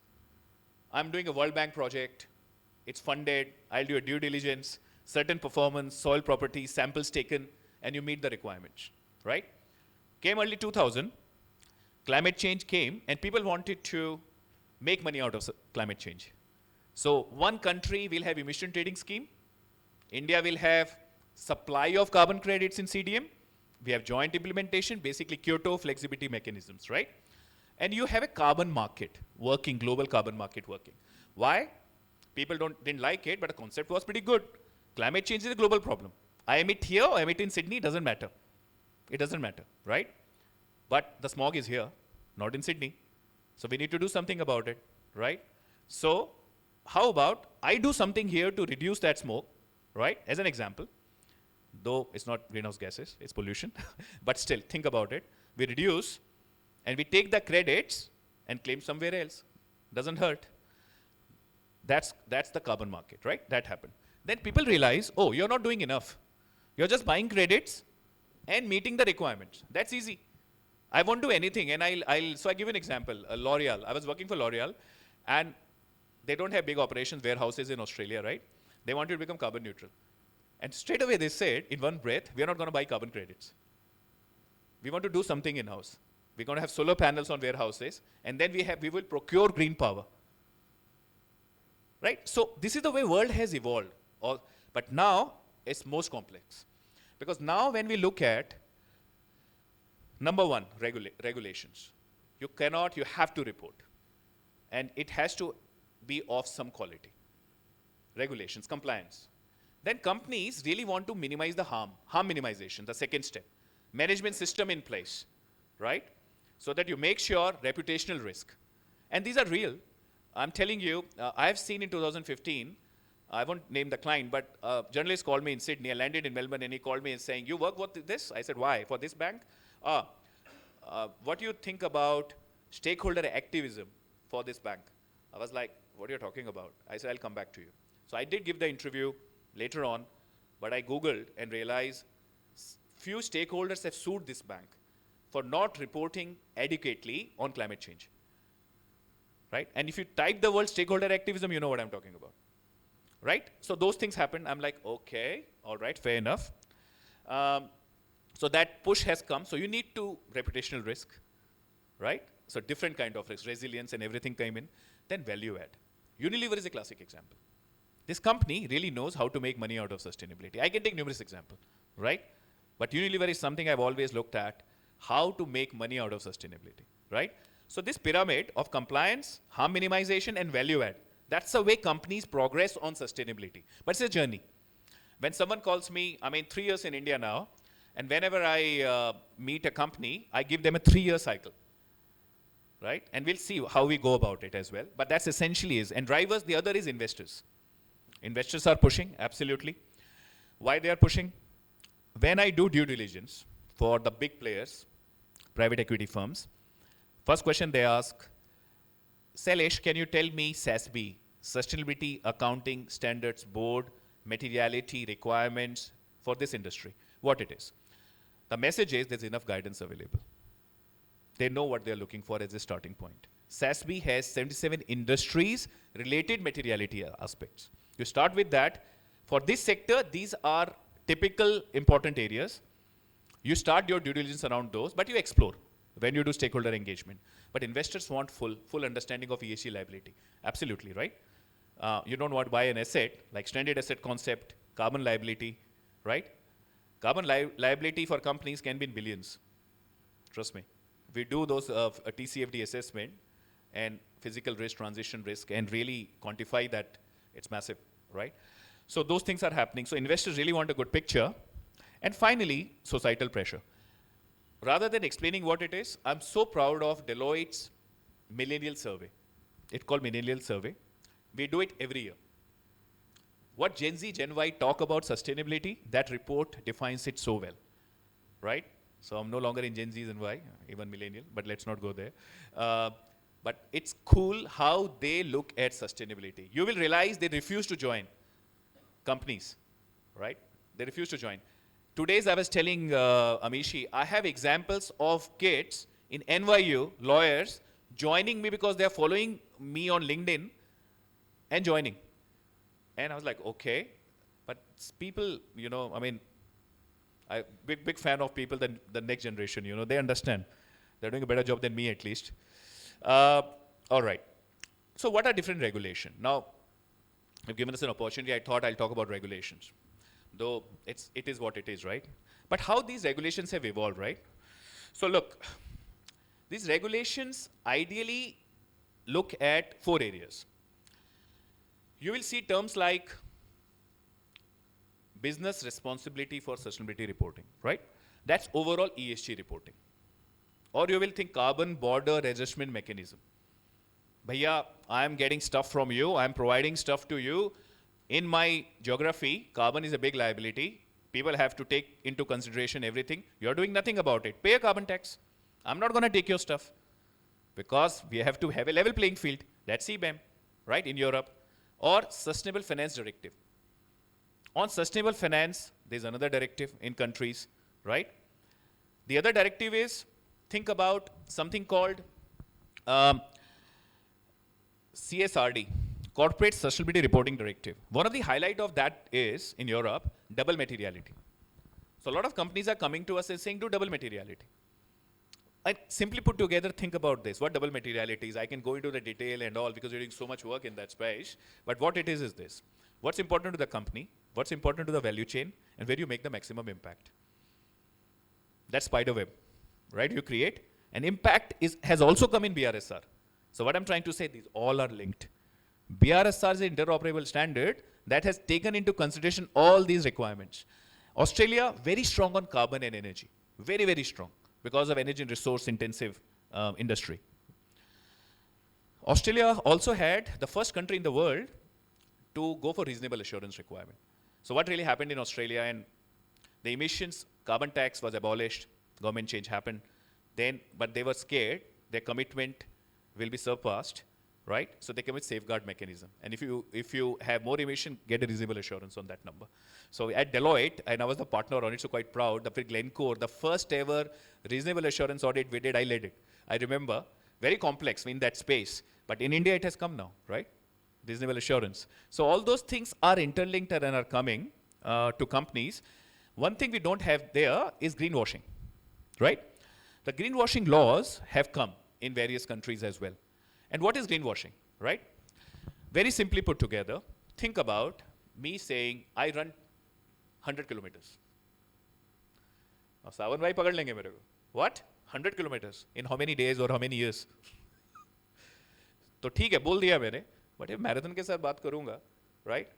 Speaker 3: I'm doing a World Bank project. It's funded. I'll do a due diligence, certain performance, soil properties, samples taken, and you meet the requirements, right? Came early 2000. Climate change came, and people wanted to make money out of climate change. So one country will have emission trading scheme. India will have supply of carbon credits in CDM. We have joint implementation, basically Kyoto flexibility mechanisms, right? And you have a carbon market working, global carbon market working. Why? People didn't like it, but the concept was pretty good. Climate change is a global problem. I emit here or emit in Sydney, doesn't matter. It doesn't matter, right? But the smog is here, not in Sydney. So we need to do something about it, right? So how about I do something here to reduce that smoke, right? As an example, though it's not greenhouse gases, it's pollution. But still, think about it. We reduce, and we take the credits and claim somewhere else. Doesn't hurt. That's the carbon market, right? That happened. Then people realize, oh, you're not doing enough. You're just buying credits and meeting the requirements. That's easy. I won't do anything, and so I give an example. L'Oreal. I was working for L'Oreal, and they don't have big operations, warehouses in Australia, right? They wanted to become carbon neutral. And straight away they said, in one breath, we are not going to buy carbon credits. We want to do something in-house. We're going to have solar panels on warehouses, and then we will procure green power. Right? So this is the way world has evolved. But now it's most complex. Because now when we look at, number one, regulations. You have to report. And it has to be of some quality. Regulations, compliance. Then companies really want to minimize the harm minimization, the second step. Management system in place, right? So that you make sure reputational risk. And these are real. I'm telling you, I've seen in 2015, I won't name the client, but a journalist called me in Sydney. I landed in Melbourne, and he called me and saying, "You work with this?" I said, "Why? For this bank?" What do you think about stakeholder activism for this bank? I was like, "What are you talking about?" I said, "I'll come back to you." So I did give the interview later on, but I Googled and realized few stakeholders have sued this bank for not reporting adequately on climate change. Right? And if you type the word stakeholder activism, you know what I'm talking about. Right? So those things happen. I'm like, okay, all right, fair enough. So that push has come. So you need to reputational risk, right? So different kind of risk, resilience and everything came in. Then value add. Unilever is a classic example. This company really knows how to make money out of sustainability. I can take numerous examples, right? But Unilever is something I've always looked at, how to make money out of sustainability, right? So this pyramid of compliance, harm minimization, and value add, that's the way companies progress on sustainability. But it's a journey. When someone calls me, I'm in 3 years in India now, and whenever I meet a company, I give them a 3-year cycle, right? And we'll see how we go about it as well. But that's essentially is. And drivers, the other is investors. Investors are pushing, absolutely. Why they are pushing? When I do due diligence for the big players, private equity firms, first question they ask, Shailesh, can you tell me SASB, Sustainability Accounting Standards Board, materiality requirements for this industry, what it is? The message is there's enough guidance available. They know what they're looking for as a starting point. SASB has 77 industries related materiality aspects. You start with that. For this sector, these are typical important areas. You start your due diligence around those, but you explore when you do stakeholder engagement. But investors want full understanding of ESG liability. Absolutely, right? You don't want to buy an asset, like stranded asset concept, carbon liability, right? Carbon liability for companies can be in billions. Trust me. We do those a TCFD assessment and physical risk, transition risk, and really quantify that it's massive, right? So those things are happening. So investors really want a good picture. And finally, societal pressure. Rather than explaining what it is, I'm so proud of Deloitte's millennial survey. It's called millennial survey. We do it every year. What Gen Z, Gen Y talk about sustainability, that report defines it so well, right? So I'm no longer in Gen Z and Y, even millennial, but let's not go there. But it's cool how they look at sustainability. You will realize they refuse to join companies, right? They refuse to join. Today's I was telling Amishi, I have examples of kids in NYU, lawyers, joining me because they're following me on LinkedIn and joining. And I was like, okay, but people, you know, I mean, I'm big fan of people, the next generation, you know, they understand. They're doing a better job than me at least. All right. So what are different regulations? Now, you've given us an opportunity. I thought I'll talk about regulations, though it is what it is, right? But how these regulations have evolved, right? So look, these regulations ideally look at 4 areas. You will see terms like business responsibility for sustainability reporting, right? That's overall ESG reporting. Or you will think carbon border adjustment mechanism. Bhaiya, I am getting stuff from you, I am providing stuff to you. In my geography, carbon is a big liability. People have to take into consideration everything. You're doing nothing about it. Pay a carbon tax. I'm not going to take your stuff because we have to have a level playing field. That's CBAM, right, in Europe. Or Sustainable Finance Directive. On sustainable finance, there's another directive in countries, right? The other directive is, think about something called CSRD, Corporate Sustainability Reporting Directive. One of the highlight of that is, in Europe, double materiality. So a lot of companies are coming to us and saying, do double materiality. I simply put together, think about this, what double materiality is. I can go into the detail and all because you're doing so much work in that space. But what it is this. What's important to the company, what's important to the value chain, and where you make the maximum impact. That's spider web, right? You create. And impact has also come in BRSR. So what I'm trying to say, these all are linked. BRSR is an interoperable standard that has taken into consideration all these requirements. Australia, very strong on carbon and energy. Very, very strong because of energy and resource intensive industry. Australia also had the first country in the world to go for reasonable assurance requirement. So what really happened in Australia, and the emissions carbon tax was abolished, government change happened, but they were scared their commitment will be surpassed, right? So they came with safeguard mechanism. And if you have more emission, get a reasonable assurance on that number. So at Deloitte, and I was the partner on it, so quite proud, the Glencore, the first ever reasonable assurance audit we did, I led it. I remember, very complex in that space, but in India it has come now, right? Reasonable assurance. So all those things are interlinked and are coming to companies. One thing we don't have there is greenwashing, right? The greenwashing laws have come in various countries as well. And what is greenwashing, right? Very simply put together, think about me saying, I run 100 kilometers. Now, Sawan bhai pakad lenge mere ko. What? 100 kilometers. In how many days or how many years? तो ठीक है, बोल दिया मैंने, but ये marathon के साथ बात करूंगा, राइट?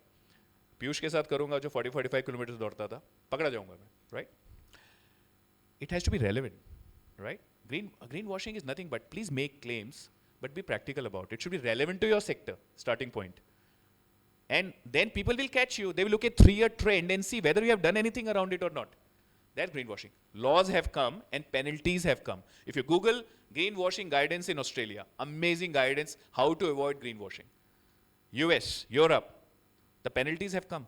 Speaker 3: पीयूष के साथ करूंगा जो 40-45 किलोमीटर दौड़ता था, पकड़ा जाऊंगा मैं, right? It has to be relevant, right? Greenwashing is nothing but please make claims, but be practical about it. It should be relevant to your sector, starting point. And then people will catch you. They will look at 3-year trend and see whether you have done anything around it or not. That's greenwashing. Laws have come and penalties have come. If you Google greenwashing guidance in Australia, amazing guidance how to avoid greenwashing. US, Europe, the penalties have come.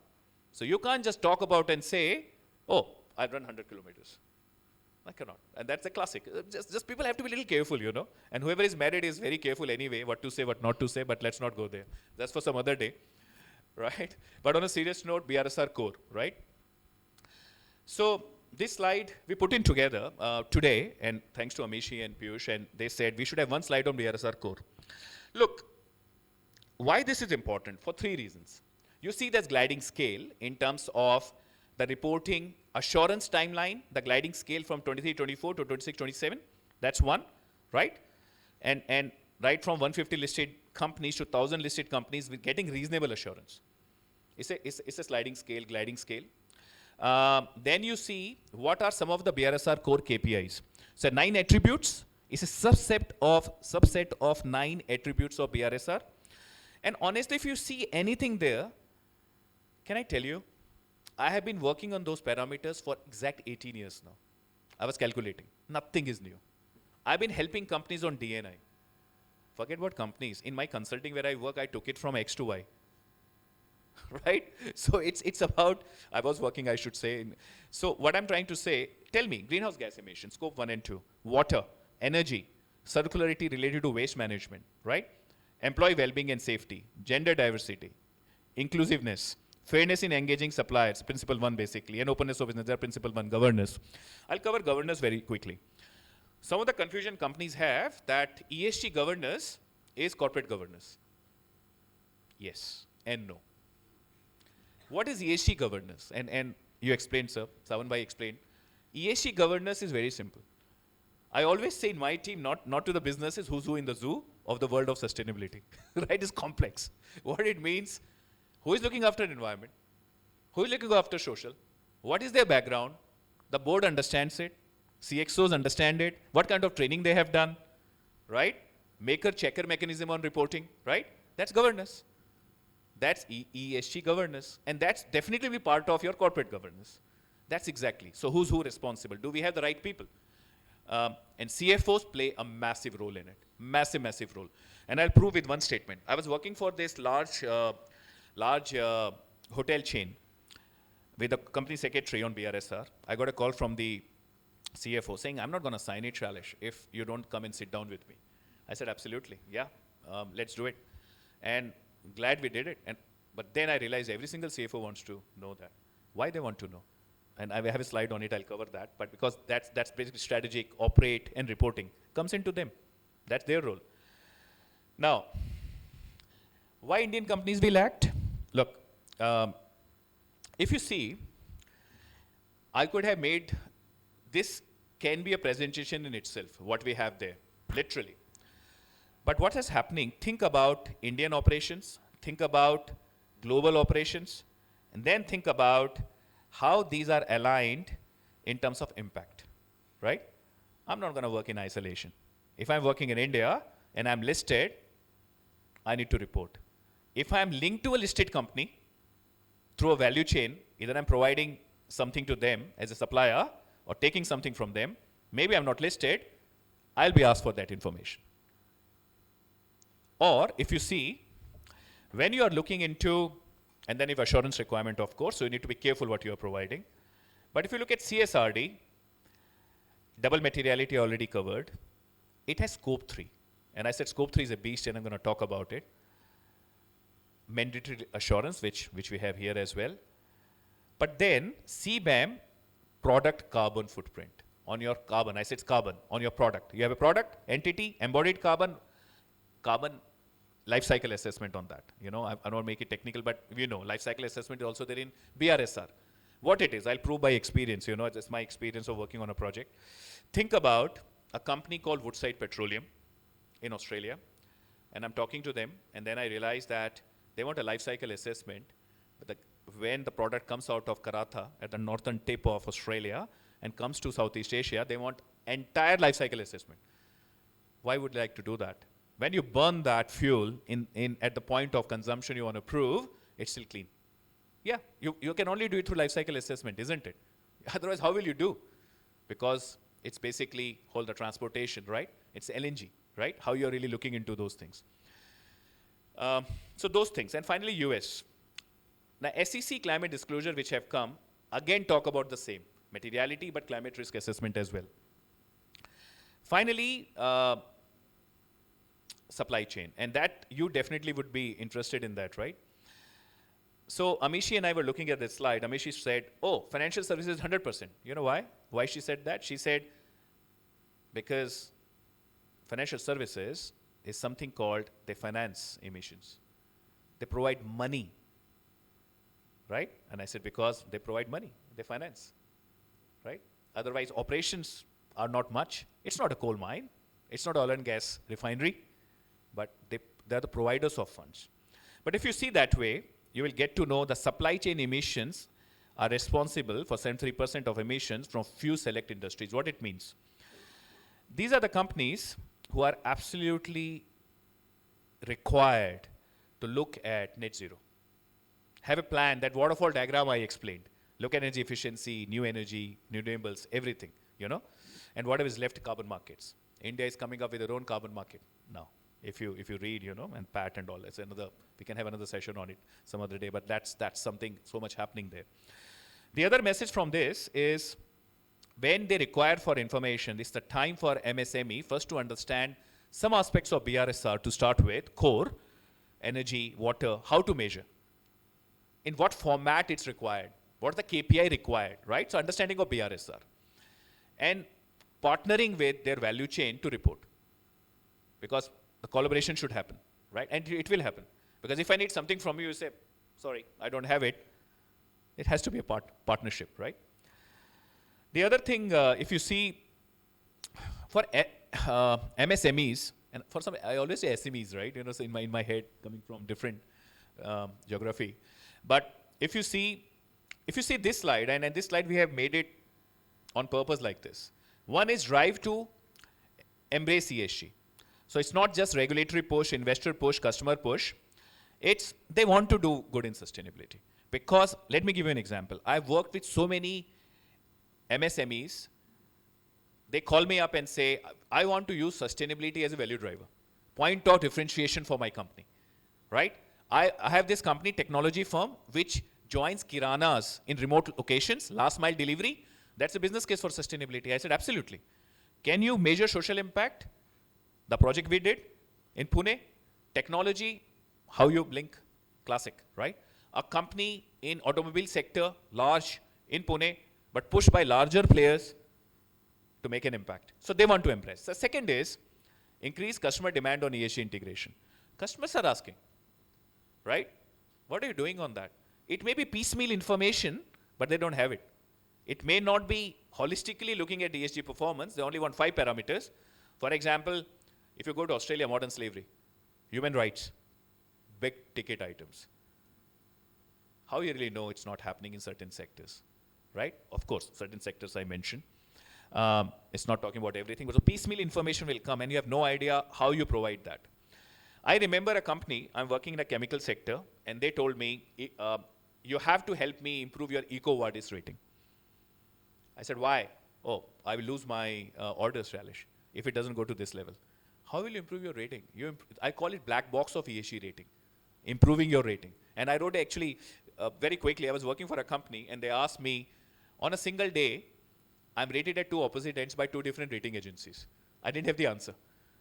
Speaker 3: So you can't just talk about and say, oh, I've run 100 kilometers. I cannot. And that's a classic. Just people have to be a little careful, you know. And whoever is married is very careful anyway, what to say, what not to say, but let's not go there. That's for some other day, right? But on a serious note, BRSR core, right? So this slide we put in together today, and thanks to Amishi and Piyush, and they said we should have one slide on BRSR core. Look, why this is important? For 3 reasons. You see this gliding scale in terms of the reporting assurance timeline, the gliding scale from 23-24 to 26-27. That's one, right? And right from 150 listed companies to 1,000 listed companies with getting reasonable assurance. It's a sliding scale, gliding scale. Then you see what are some of the BRSR core KPIs. So 9 attributes is a subset of 9 attributes of BRSR. And honestly, if you see anything there, can I tell you, I have been working on those parameters for exact 18 years now. I was calculating. Nothing is new. I've been helping companies on D&I. Forget what companies. In my consulting where I work, I took it from X to Y. Right? So it's about, I was working, I should say. So what I'm trying to say, tell me, greenhouse gas emissions, scope 1 and 2, water, energy, circularity related to waste management, right? Employee well-being and safety, gender diversity, inclusiveness, fairness in engaging suppliers, principle 1 basically, and openness of business, principle 1, governance. I'll cover governance very quickly. Some of the confusion companies have that ESG governance is corporate governance. Yes and no. What is ESG governance? And you explained, sir, Sawan Bhai explained. ESG governance is very simple. I always say in my team, not to the businesses, who's who in the zoo of the world of sustainability, right? It's complex. What it means, who is looking after environment? Who is looking after social? What is their background? The board understands it. CXOs understand it. What kind of training they have done, right? Maker-checker mechanism on reporting, right? That's governance. That's ESG governance. And that's definitely be part of your corporate governance. That's exactly. So who's who responsible? Do we have the right people? And CFOs play a massive role in it. Massive, massive role. And I'll prove with one statement. I was working for this large hotel chain with the company secretary on BRSR. I got a call from the CFO saying, I'm not going to sign it, Shailesh, if you don't come and sit down with me. I said, absolutely, yeah, let's do it. And glad we did it. But then I realized every single CFO wants to know that. Why they want to know? And I have a slide on it, I'll cover that. But because that's basically strategic, operate, and reporting comes into them. That's their role. Now, why Indian companies we lacked? Look, if you see, I could have made, this can be a presentation in itself, what we have there, literally. But what is happening, think about Indian operations, think about global operations, and then think about how these are aligned in terms of impact, right? I'm not going to work in isolation. If I'm working in India and I'm listed, I need to report. If I'm linked to a listed company through a value chain, either I'm providing something to them as a supplier or taking something from them, maybe I'm not listed, I'll be asked for that information. Or if you see, when you are looking into, and then if assurance requirement, of course, so you need to be careful what you are providing. But if you look at CSRD, double materiality already covered. It has scope 3. And I said scope 3 is a beast, and I'm going to talk about it. Mandatory assurance, which we have here as well. But then CBAM, product carbon footprint. On your carbon, I said it's carbon, on your product. You have a product, entity, embodied carbon life cycle assessment on that. You know, I don't make it technical, but you know, life cycle assessment is also there in BRSR. What it is, I'll prove by experience, you know, it's my experience of working on a project. Think about a company called Woodside Petroleum in Australia, and I'm talking to them, and then I realized that they want a life cycle assessment, but when the product comes out of Karatha at the northern tip of Australia and comes to Southeast Asia, they want entire life cycle assessment. Why would you like to do that? When you burn that fuel at the point of consumption you want to prove, it's still clean. Yeah, you can only do it through life cycle assessment, isn't it? Otherwise, how will you do? Because it's basically whole the transportation, right? It's LNG, right? How you're really looking into those things. So those things. And finally, US. Now, SEC climate disclosure, which have come, again talk about the same. Materiality, but climate risk assessment as well. Finally, supply chain. And that, you definitely would be interested in that, right? So Amishi and I were looking at this slide. Amishi said, oh, financial services 100%. You know why? Why she said that? She said, because financial services is something called they finance emissions. They provide money, right? And I said, because they provide money, they finance, right? Otherwise, operations are not much. It's not a coal mine. It's not oil and gas refinery, but they're the providers of funds. But if you see that way, you will get to know the supply chain emissions are responsible for 73% of emissions from few select industries. What it means? These are the companies who are absolutely required to look at net zero. Have a plan, that waterfall diagram I explained. Look at energy efficiency, new energy, renewables, everything, you know. And whatever is left, carbon markets. India is coming up with their own carbon market now. If you read, you know, and Pat and all, it's another, we can have another session on it some other day, but that's something, so much happening there. The other message from this is, when they require for information, it's the time for MSME first to understand some aspects of BRSR to start with, core, energy, water, how to measure, in what format it's required, what the KPI required, right? So understanding of BRSR. And partnering with their value chain to report. Because the collaboration should happen, right? And it will happen. Because if I need something from you, you say, sorry, I don't have it. It has to be a partnership, right? The other thing, if you see, for MSMEs, and for some, I always say SMEs, right? You know, so in my head, coming from different geography. But if you see this slide, and in this slide we have made it on purpose like this. One is drive to embrace ESG. So it's not just regulatory push, investor push, customer push. It's they want to do good in sustainability. Because, let me give you an example. I've worked with so many MSMEs. They call me up and say, I want to use sustainability as a value driver. Point out differentiation for my company, right? I have this company, technology firm, which joins kiranas in remote locations, last mile delivery. That's a business case for sustainability. I said, absolutely. Can you measure social impact? The project we did in Pune, technology, how you link, classic, right? A company in automobile sector, large in Pune, but pushed by larger players to make an impact. So they want to impress. The second is increase customer demand on ESG integration. Customers are asking, right? What are you doing on that? It may be piecemeal information, but they don't have it. It may not be holistically looking at ESG performance. They only want 5 parameters. For example, if you go to Australia, modern slavery, human rights, big ticket items. How you really know it's not happening in certain sectors, right? Of course, certain sectors I mentioned. It's not talking about everything, but the piecemeal information will come and you have no idea how you provide that. I remember a company, I'm working in a chemical sector, and they told me, you have to help me improve your EcoVadis rating. I said, why? Oh, I will lose my orders, Shailesh, if it doesn't go to this level. How will you improve your rating? I call it black box of ESG rating, improving your rating. And I wrote actually, very quickly, I was working for a company, and they asked me, on a single day, I'm rated at two opposite ends by two different rating agencies. I didn't have the answer.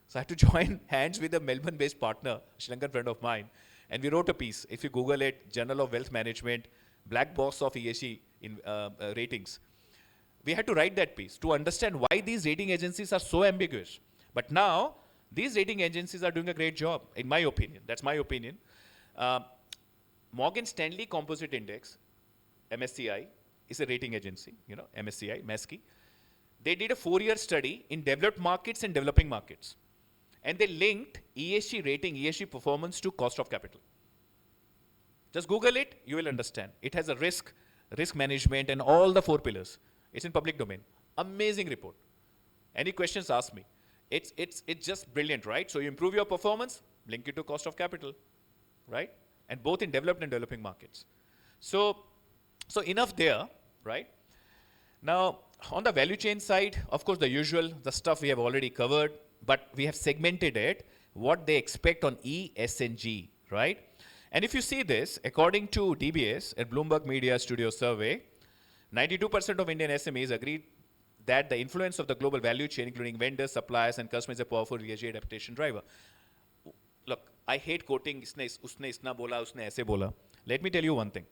Speaker 3: So I had to join hands with a Melbourne-based partner, Sri Lankan friend of mine, and we wrote a piece. If you Google it, Journal of Wealth Management, black box of ESG in, ratings. We had to write that piece to understand why these rating agencies are so ambiguous. But now, these rating agencies are doing a great job, in my opinion. That's my opinion. Morgan Stanley Composite Index, MSCI, is a rating agency, you know, MSCI, MESCI. They did a 4-year study in developed markets and developing markets. And they linked ESG rating, ESG performance to cost of capital. Just Google it, you will understand. It has a risk management, and all the 4 pillars. It's in public domain. Amazing report. Any questions, ask me. It's just brilliant, right? So you improve your performance, link it to cost of capital, right? And both in developed and developing markets. So enough there, right? Now, on the value chain side, of course, the usual, the stuff we have already covered, but we have segmented it, what they expect on E, S, and G, right? And if you see this, according to DBS, at Bloomberg Media Studio survey, 92% of Indian SMEs agreed that the influence of the global value chain, including vendors, suppliers, and customers, is a powerful ESG adaptation driver. Look, I hate quoting, usne isna bola, usne aise bola. Let me tell you one thing.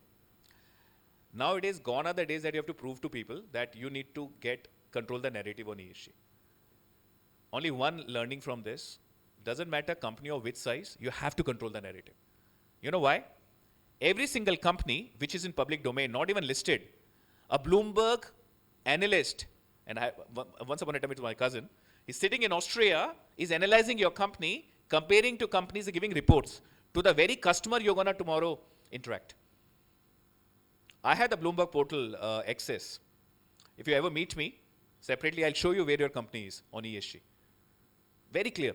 Speaker 3: Nowadays, gone are the days that you have to prove to people that you need to control the narrative on ESG. Only one learning from this, doesn't matter company or which size, you have to control the narrative. You know why? Every single company which is in public domain, not even listed, a Bloomberg analyst, and once upon a time it was my cousin, he's sitting in Austria, is analyzing your company, comparing to companies, giving reports to the very customer you're gonna tomorrow interact. I had the Bloomberg portal access. If you ever meet me separately, I'll show you where your company is on ESG. Very clear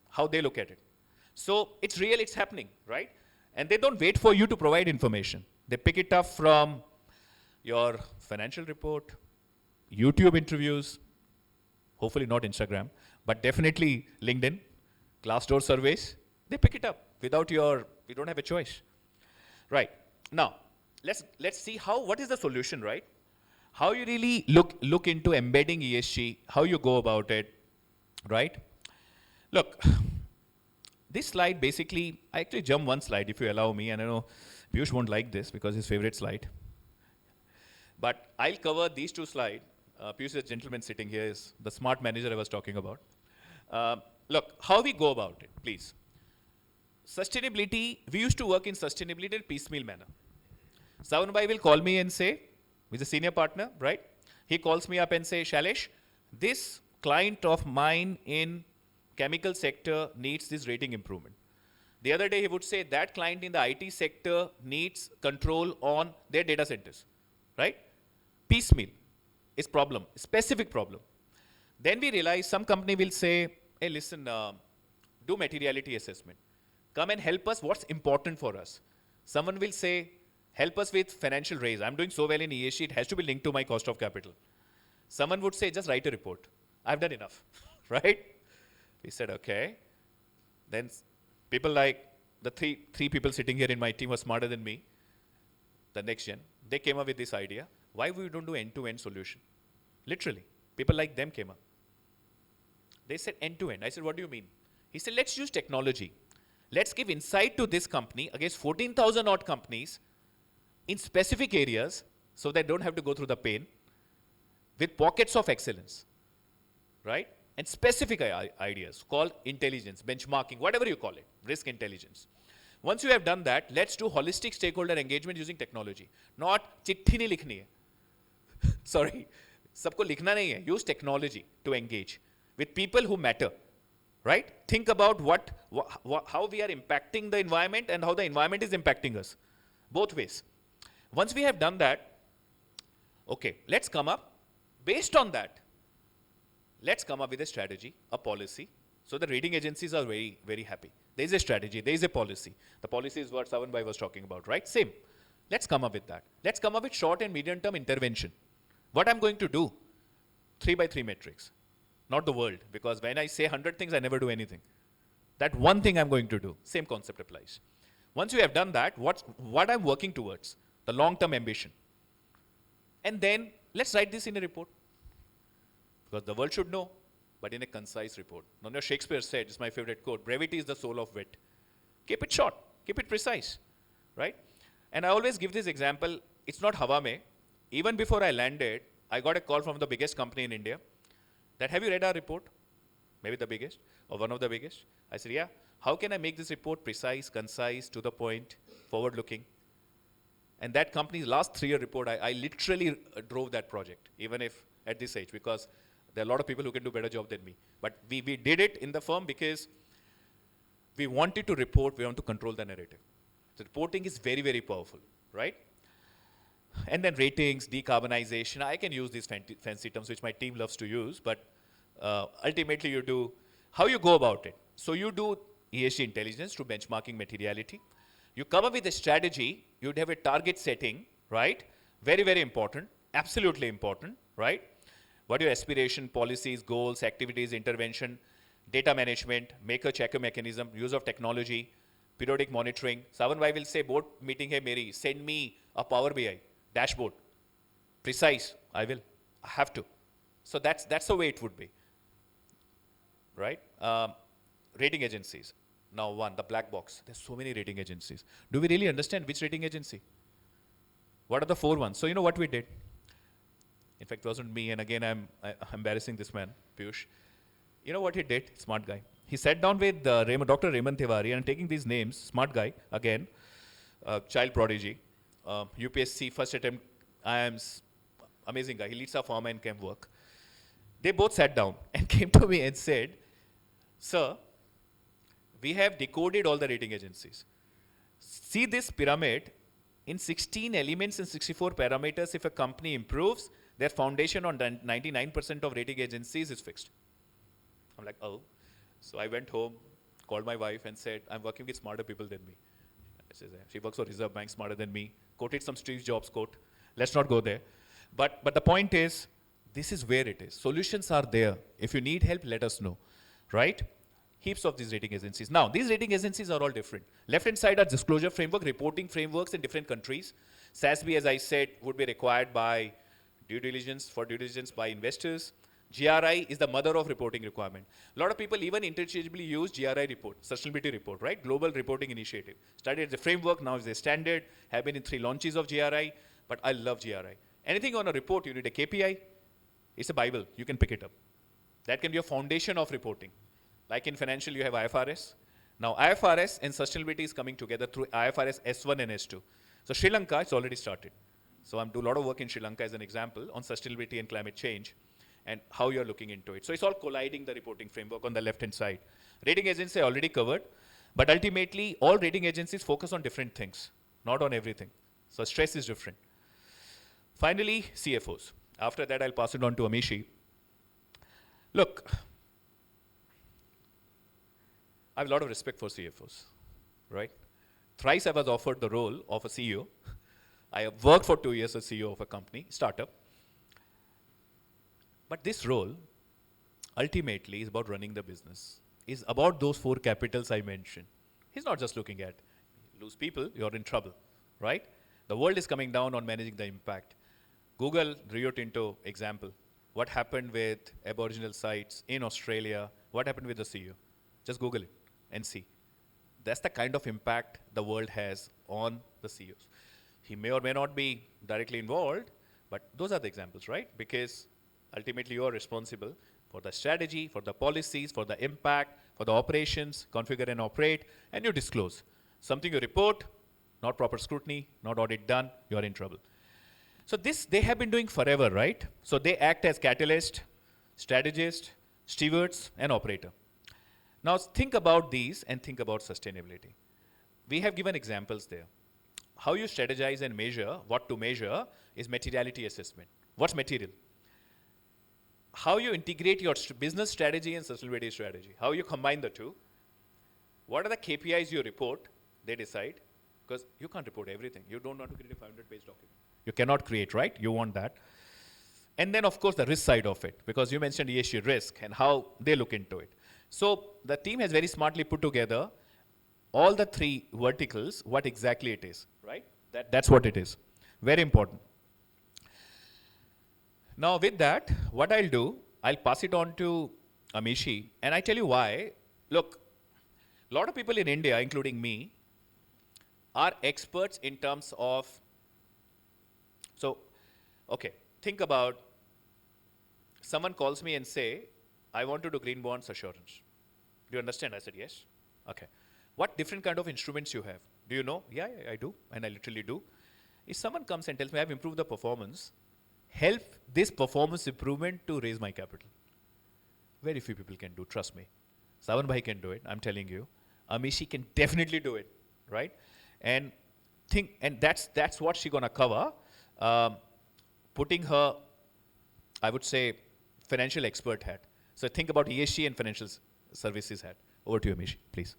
Speaker 3: how they look at it. So it's real, it's happening, right? And they don't wait for you to provide information. They pick it up from your financial report, YouTube interviews, hopefully not Instagram, but definitely LinkedIn, Glassdoor surveys. They pick it up without you don't have a choice. Right. Now, let's see what is the solution, right? How you really look into embedding ESG, how you go about it, right? Look, this slide basically, I actually jump one slide if you allow me, and I know Piyush won't like this because his favorite slide. But I'll cover these 2 slides. Piyush, the gentleman sitting here, is the smart manager I was talking about. Look, how we go about it, please. Sustainability, we used to work in sustainability in piecemeal manner. Savan Bhai will call me and say, he's a senior partner, right? He calls me up and say, Shailesh, this client of mine in chemical sector needs this rating improvement. The other day he would say that client in the IT sector needs control on their data centers, right? Piecemeal is problem, specific problem. Then we realize some company will say, hey, listen, do materiality assessment. Come and help us, what's important for us. Someone will say, help us with financial raise. I'm doing so well in ESG, it has to be linked to my cost of capital. Someone would say, just write a report. I've done enough, right? We said, okay. Then people like the three people sitting here in my team were smarter than me, the next gen. They came up with this idea. Why we don't do end-to-end solution? Literally, people like them came up. They said end-to-end. I said, what do you mean? He said, let's use technology. Let's give insight to this company against 14,000 odd companies in specific areas so they don't have to go through the pain with pockets of excellence, right? And specific ideas called intelligence, benchmarking, whatever you call it, risk intelligence. Once you have done that, let's do holistic stakeholder engagement using technology. Not चिट्ठी नहीं लिखनी है. Sorry, सबको लिखना नहीं है. Use technology to engage with people who matter. right? Think about how we are impacting the environment and how the environment is impacting us, both ways. Once we have done that, okay, let's come up, based on that, let's come up with a strategy, a policy. So the rating agencies are very, very happy. There is a strategy, there is a policy. The policy is what Savan Bhai was talking about, right? Same. Let's come up with that. Let's come up with short and medium term intervention. What I'm going to do, 3x3 metrics, not the world, because when I say 100 things, I never do anything. That one thing I'm going to do, same concept applies. Once you have done that, what I'm working towards, the long-term ambition. And then let's write this in a report. Because the world should know, but in a concise report. Now, Shakespeare said, it's my favorite quote, brevity is the soul of wit. Keep it short, keep it precise, right? And I always give this example, it's not hawa mein. Even before I landed, I got a call from the biggest company in India that, have you read our report? Maybe the biggest, or one of the biggest. I said, yeah. How can I make this report precise, concise, to the point, forward-looking? And that company's last 3-year report, I literally drove that project, even if at this age, because there are a lot of people who can do better job than me. But we did it in the firm because we wanted to report, we want to control the narrative. So reporting is very, very powerful, right? And then ratings, decarbonization, I can use these fancy terms which my team loves to use, but ultimately you do, how you go about it. So you do ESG intelligence to benchmarking materiality. You come up with a strategy, you'd have a target setting, right? Very, very important, absolutely important, right? What are your aspiration, policies, goals, activities, intervention, data management, maker-checker mechanism, use of technology, periodic monitoring. Savan Bhai will say, board meeting hai meri, send me a Power BI dashboard. Precise, I will, I have to. So that's the way it would be, right? Rating agencies. Now one, the black box. There's so many rating agencies. Do we really understand which rating agency? What are the 4 ones? So you know what we did? In fact, it wasn't me, and again, I'm embarrassing this man, Piyush. You know what he did? Smart guy. He sat down with Dr. Raymond Tiwari, and taking these names, smart guy, again, child prodigy, UPSC first attempt, amazing guy. He leads our pharma and chem work. They both sat down and came to me and said, sir, we have decoded all the rating agencies. See this pyramid, in 16 elements and 64 parameters, if a company improves, their foundation on 99% of rating agencies is fixed. I'm like, oh. So I went home, called my wife and said, I'm working with smarter people than me. She works for Reserve Bank, smarter than me. Quoted some Steve Jobs quote. Let's not go there. But the point is, this is where it is. Solutions are there. If you need help, let us know, right? Heaps of these rating agencies. Now, these rating agencies are all different. Left-hand side are disclosure framework, reporting frameworks in different countries. SASB, as I said, would be required by due diligence by investors. GRI is the mother of reporting requirement. A lot of people even interchangeably use GRI report, sustainability report, right? Global Reporting Initiative. Started as a framework, now is a standard, have been in 3 launches of GRI, but I love GRI. Anything on a report, you need a KPI, it's a Bible, you can pick it up. That can be a foundation of reporting. Like in financial, you have IFRS. Now IFRS and sustainability is coming together through IFRS S1 and S2. So Sri Lanka, it's already started. So I'm doing a lot of work in Sri Lanka as an example on sustainability and climate change and how you're looking into it. So it's all colliding the reporting framework on the left-hand side. Rating agencies I already covered, but ultimately all rating agencies focus on different things, not on everything. So stress is different. Finally, CFOs. After that, I'll pass it on to Amishi. Look, I have a lot of respect for CFOs, right? Thrice I was offered the role of a CEO. I have worked for 2 years as CEO of a company, startup. But this role ultimately is about running the business, is about those 4 capitals I mentioned. He's not just looking at lose people, you're in trouble, right? The world is coming down on managing the impact. Google, Rio Tinto example. What happened with Aboriginal sites in Australia? What happened with the CEO? Just Google it and see. That's the kind of impact the world has on the CEOs. He may or may not be directly involved, but those are the examples, right? Because ultimately you are responsible for the strategy, for the policies, for the impact, for the operations, configure and operate, and you disclose. Something you report, not proper scrutiny, not audit done, you are in trouble. So this they have been doing forever, right? So they act as catalyst, strategist, stewards, and operator. Now think about these and think about sustainability. We have given examples there. How you strategize and measure, what to measure, is materiality assessment. What's material? How you integrate your business strategy and sustainability strategy. How you combine the two. What are the KPIs you report? They decide. Because you can't report everything. You don't want to create a 500-page document. You cannot create, right? You want that. And then, of course, the risk side of it, because you mentioned ESG risk and how they look into it. So the team has very smartly put together all the three verticals, what exactly it is, right? That's what it is. Very important. Now with that, what I'll do, I'll pass it on to Amishi, and I tell you why. Look, a lot of people in India, including me, are experts in terms of, so, okay, think about, someone calls me and say, I want to do green bonds assurance. Do you understand? I said, yes. Okay. What different kind of instruments you have? Do you know? Yeah, I do, and I literally do. If someone comes and tells me, I've improved the performance, help this performance improvement to raise my capital. Very few people can do, trust me. Savan Bhai can do it, I'm telling you. Amishi can definitely do it, right? And that's what she's gonna cover, putting her, I would say, financial expert hat. So think about ESG and financial services hat. Over to you, Amishi, please.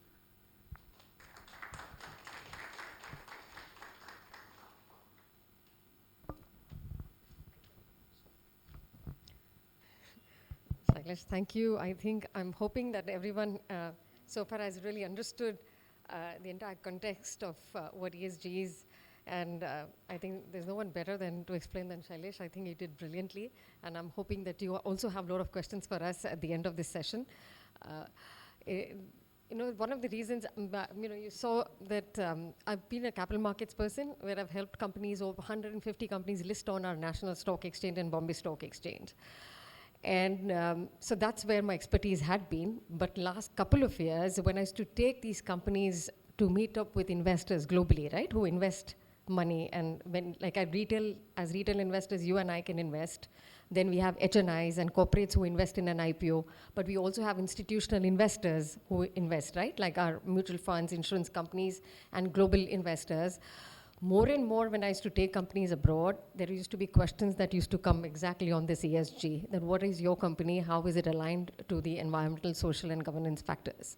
Speaker 6: Shailesh, thank you. I think I'm hoping that everyone so far has really understood the entire context of what ESG is. And I think there's no one better than to explain than Shailesh. I think he did brilliantly. And I'm hoping that you also have a lot of questions for us at the end of this session. You know, one of the reasons, you know, you saw that I've been a capital markets person where I've helped companies, over 150 companies, list on our national stock exchange and Bombay Stock Exchange. And so that's where my expertise had been. But last couple of years, when I used to take these companies to meet up with investors globally, right, who invest money, and when, like as retail investors, you and I can invest. Then we have HNIs and corporates who invest in an IPO, but we also have institutional investors who invest, right, like our mutual funds, insurance companies, and global investors. More and more, when I used to take companies abroad, there used to be questions that used to come exactly on this ESG, that what is your company, how is it aligned to the environmental, social, and governance factors?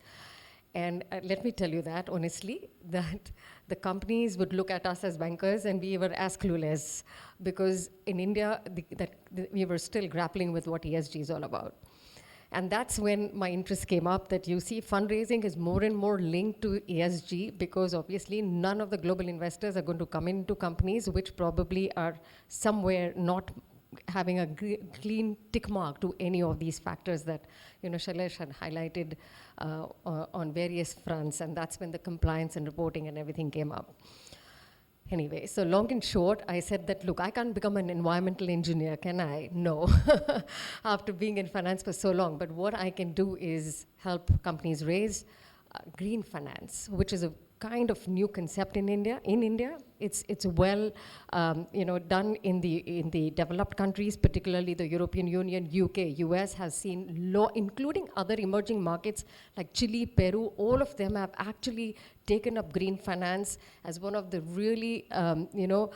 Speaker 6: And let me tell you that, honestly, that the companies would look at us as bankers and we were as clueless, because in India, we were still grappling with what ESG is all about. And that's when my interest came up, that you see fundraising is more and more linked to ESG, because obviously none of the global investors are going to come into companies which probably are somewhere not having a clean tick mark to any of these factors that, you know, Shailesh had highlighted on various fronts, and that's when the compliance and reporting and everything came up. Anyway, so long and short, I said that, look, I can't become an environmental engineer, can I? No, after being in finance for so long. But what I can do is help companies raise green finance, which is a kind of new concept in India. It's well, you know, done in the developed countries, particularly the European Union, UK, US has seen including other emerging markets like Chile, Peru. All of them have actually taken up green finance as one of the really, you know,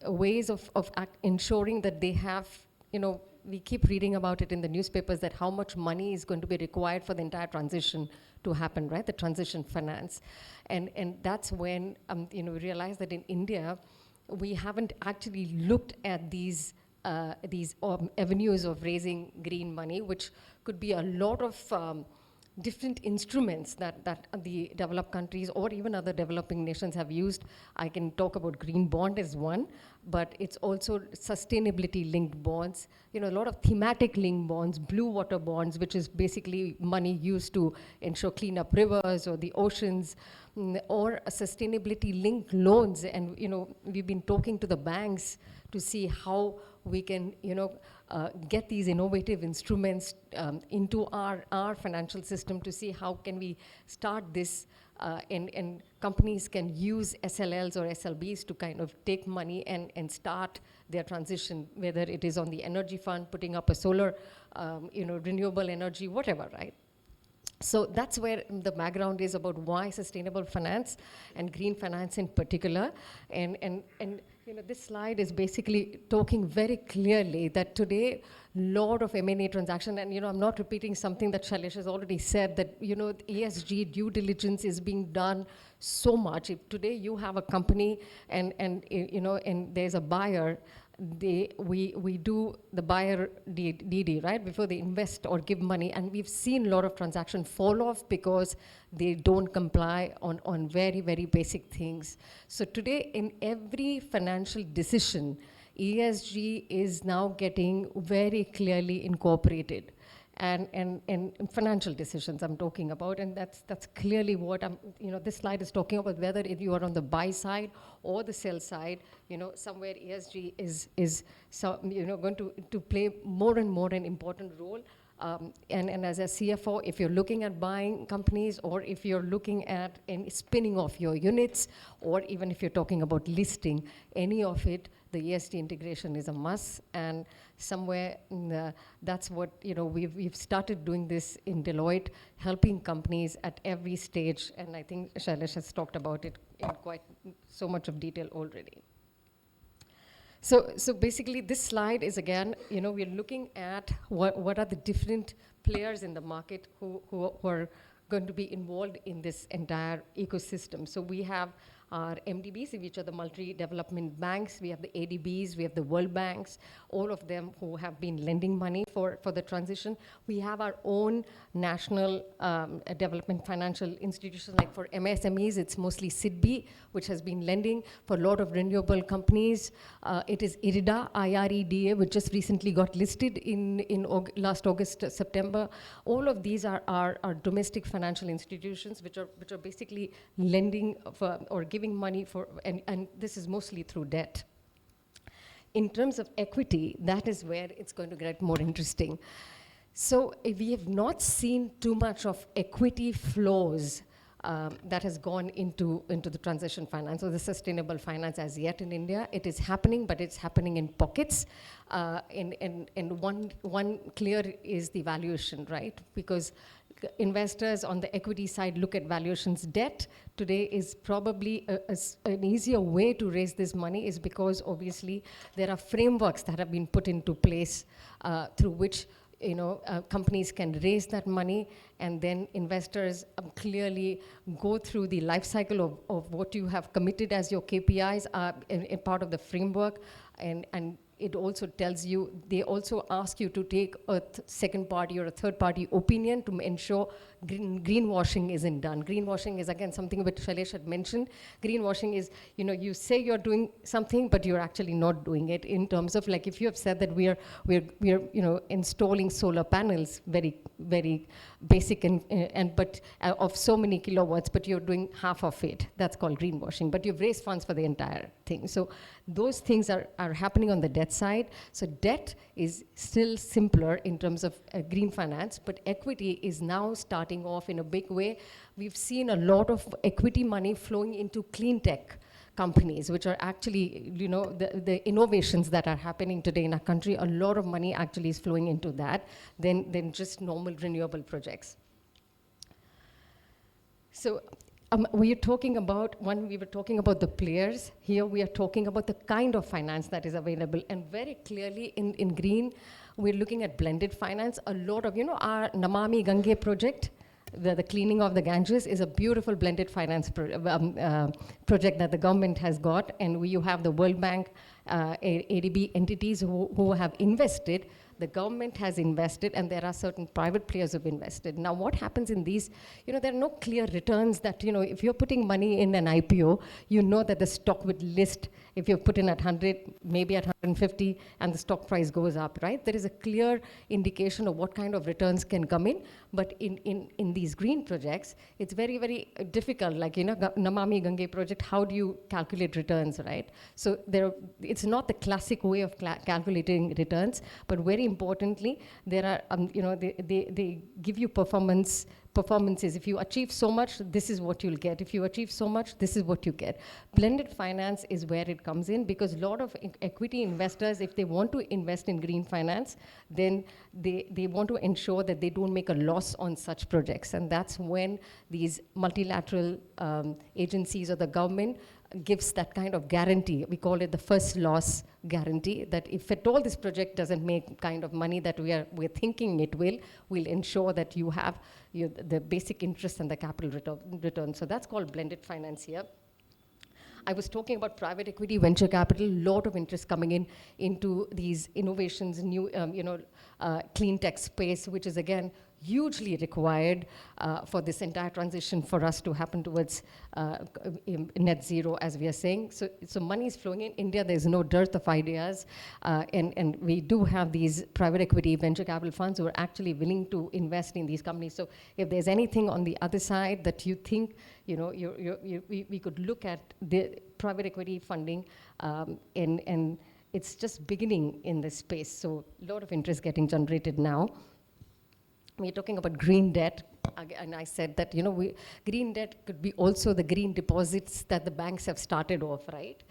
Speaker 6: ways of ensuring that they have, you know, we keep reading about it in the newspapers, that how much money is going to be required for the entire transition to happen, right? The transition finance. And that's when, you know, we realized that in India, we haven't actually looked at these avenues of raising green money, which could be a lot of different instruments that the developed countries or even other developing nations have used. I can talk about green bond as one, but it's also sustainability linked bonds, you know, a lot of thematic linked bonds, blue water bonds, which is basically money used to ensure clean up rivers or the oceans, or sustainability linked loans. And, you know, we've been talking to the banks to see how we can, you know, get these innovative instruments into our financial system, to see how can we start this, and companies can use SLLs or SLBs to kind of take money and start their transition, whether it is on the energy fund, putting up a solar, you know, renewable energy, whatever, right? So that's where the background is about why sustainable finance and green finance in particular. And this slide is basically talking very clearly that today, lot of M&A transaction, and I'm not repeating something that Shailesh has already said, that ESG due diligence is being done so much. If today you have a company and there's a buyer, we do the buyer DD, right, before they invest or give money, and we've seen a lot of transaction fall off because they don't comply on very, very basic things. So today, in every financial decision, ESG is now getting very clearly incorporated. And financial decisions I'm talking about, and that's clearly what this slide is talking about, whether you are on the buy side or the sell side, somewhere ESG is going to play more and more an important role. And as a CFO, if you're looking at buying companies, or if you're looking at spinning off your units, or even if you're talking about listing, any of it, the ESG integration is a must. And somewhere that's what, we've started doing this in Deloitte, helping companies at every stage. And I think Shailesh has talked about it in quite so much of detail already. So basically, this slide is, again, we're looking at what are the different players in the market who are going to be involved in this entire ecosystem. So we have our MDBs, which are the multi-development banks. We have the ADBs, we have the World Banks, all of them who have been lending money for the transition. We have our own national development financial institutions, like for MSMEs, it's mostly SIDBI, which has been lending for a lot of renewable companies. It is IREDA, IREDA, which just recently got listed in last August, September. All of these are domestic financial institutions, which are basically lending for, or giving money for, and this is mostly through debt. In terms of equity, that is where it's going to get more interesting. So we have not seen too much of equity flows that has gone into the transition finance or the sustainable finance as yet in India. It is happening, but it's happening in pockets. And one clear is the valuation, right? Because investors on the equity side look at valuations. Debt today is probably an easier way to raise this money, is because obviously there are frameworks that have been put into place through which companies can raise that money, and then investors clearly go through the life cycle of what you have committed as your KPIs in part of the framework, and it also tells you, they also ask you to take a second party or a third party opinion to ensure greenwashing isn't done. Greenwashing is, again, something which Shailesh had mentioned. Greenwashing is, you say you're doing something, but you're actually not doing it, in terms of, like, if you have said that we're installing solar panels, very, very basic but of so many kilowatts, but you're doing half of it. That's called greenwashing. But you've raised funds for the entire thing. So those things are happening on the debt side. So debt is still simpler in terms of green finance, but equity is now starting off in a big way. We've seen a lot of equity money flowing into clean tech companies, which are actually, the innovations that are happening today in our country. A lot of money actually is flowing into that than just normal renewable projects. So we were talking about the players. Here we are talking about the kind of finance that is available. And very clearly in green, we're looking at blended finance. A lot of, our Namami Gange project, the cleaning of the Ganges, is a beautiful blended finance project that the government has got. And you have the World Bank, ADB entities who have invested. The government has invested, and there are certain private players who have invested. Now, what happens in these, there are no clear returns that, if you're putting money in an IPO, that the stock would list, if you put in at 100, maybe at 150, and the stock price goes up, right? There is a clear indication of what kind of returns can come in. But in these green projects, it's very, very difficult. Like, Namami Gange project, how do you calculate returns, right? So it's not the classic way of calculating returns, but very importantly, there are, they give you performances. If you achieve so much, this is what you'll get. If you achieve so much, this is what you get. Blended finance is where it comes in, because a lot of equity investors, if they want to invest in green finance, then they want to ensure that they don't make a loss on such projects. And that's when these multilateral agencies or the government gives that kind of guarantee. We call it the first loss guarantee, that if at all this project doesn't make kind of money that we're thinking it will, we'll ensure that you have the basic interest and the capital return. So that's called blended finance here. I was talking about private equity, venture capital, lot of interest coming in into these innovations, new, clean tech space, which is again hugely required for this entire transition for us to happen towards net zero, as we are saying. So money is flowing in India. There's no dearth of ideas, and we do have these private equity, venture capital funds who are actually willing to invest in these companies. So if there's anything on the other side that you think, we could look at the private equity funding, and it's just beginning in this space. So a lot of interest getting generated now. We're talking about green debt, and I said that, green debt could be also the green deposits that the banks have started off, right?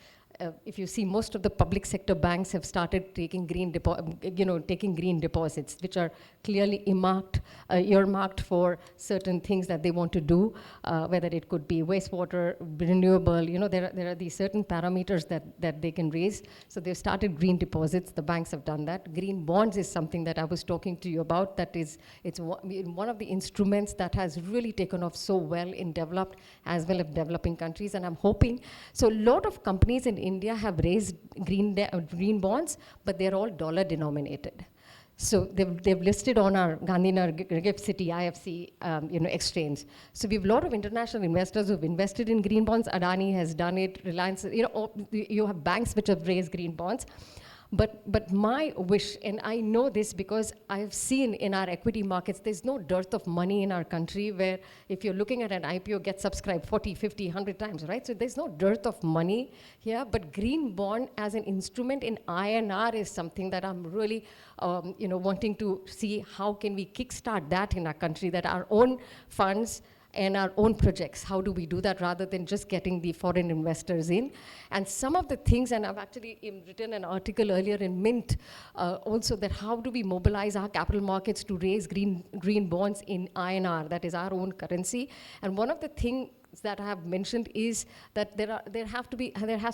Speaker 6: If you see, most of the public sector banks have started taking green deposits, which are clearly earmarked for certain things that they want to do, whether it could be wastewater, renewable. There are these certain parameters that they can raise. So they've started green deposits. The banks have done that. Green bonds is something that I was talking to you about. It's one of the instruments that has really taken off so well in developed as well as developing countries. And I'm hoping, so a lot of companies in India have raised green bonds, but they're all dollar denominated. So they've listed on our Gandhinagar GIFT City IFC exchange. So we have a lot of international investors who've invested in green bonds. Adani has done it. Reliance, you have banks which have raised green bonds. But my wish, and I know this because I've seen in our equity markets, there's no dearth of money in our country where if you're looking at an IPO, get subscribed 40, 50, 100 times, right? So there's no dearth of money here, but green bond as an instrument in INR is something that I'm really, wanting to see how can we kickstart that in our country, that our own funds and our own projects. How do we do that rather than just getting the foreign investors in? And some of the things, and I've actually written an article earlier in Mint also, that how do we mobilize our capital markets to raise green bonds in INR, that is our own currency. And one of the things that I have mentioned is that there has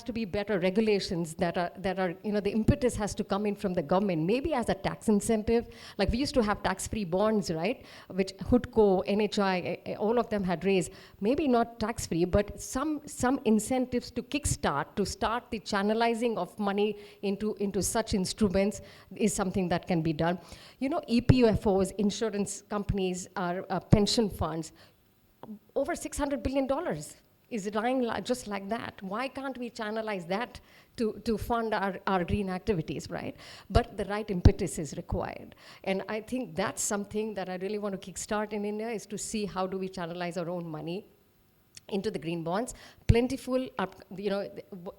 Speaker 6: to be better regulations that are the impetus has to come in from the government, maybe as a tax incentive. Like we used to have tax-free bonds, right? Which HUDCO, NHI, all of them had raised. Maybe not tax-free, but some incentives to start the channelizing of money into such instruments is something that can be done. EPFOs, insurance companies, are pension funds. Over $600 billion is lying just like that. Why can't we channelize that to fund our green activities, right? But the right impetus is required. And I think that's something that I really want to kickstart in India, is to see how do we channelize our own money into the green bonds. Plentiful,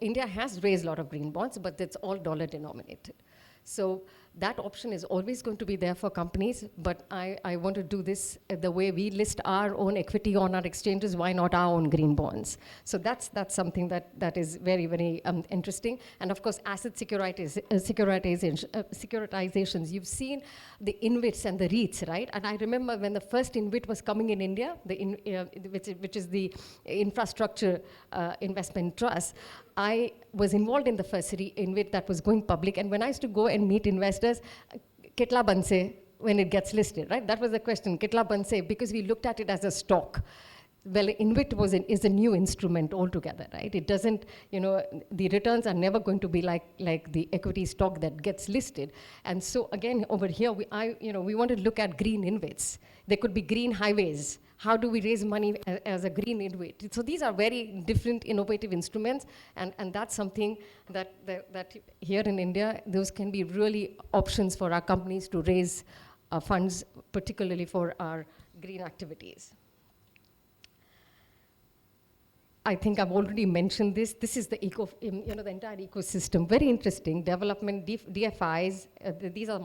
Speaker 6: India has raised a lot of green bonds, but it's all dollar denominated. So that option is always going to be there for companies, but I want to do this the way we list our own equity on our exchanges. Why not our own green bonds? So that's something that is very, very interesting. And of course, asset securitizations. You've seen the InvITs and the REITs, right? And I remember when the first InvIT was coming in India, which is the Infrastructure Investment Trust, I was involved in the first InvIT that was going public. And when I used to go and meet investors, kitla banse when it gets listed, right? That was the question, kitla banse, because we looked at it as a stock. Well, InvIT is a new instrument altogether, right? It doesn't, the returns are never going to be like the equity stock that gets listed. And so again, over here, we want to look at green InvITs. There could be green highways. How do we raise money as a green InvIT? So these are very different, innovative instruments, and that's something that here in India, those can be really options for our companies to raise funds, particularly for our green activities. I think I've already mentioned this. This is the the entire ecosystem. Very interesting. Development, DFIs, these are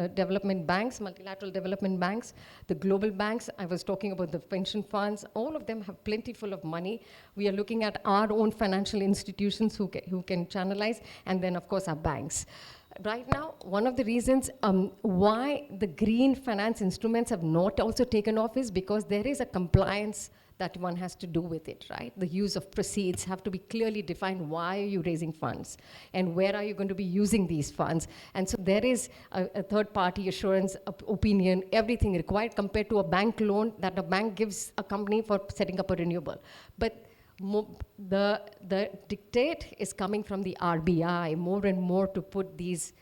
Speaker 6: development banks, multilateral development banks, the global banks. I was talking about the pension funds. All of them have plentiful of money. We are looking at our own financial institutions who can channelize, and then, of course, our banks. Right now, one of the reasons why the green finance instruments have not also taken off is because there is a compliance that one has to do with it, right? The use of proceeds have to be clearly defined. Why are you raising funds? And where are you going to be using these funds? And so there is a third-party assurance, opinion, everything required compared to a bank loan that a bank gives a company for setting up a renewable. But the dictate is coming from the RBI more and more to put these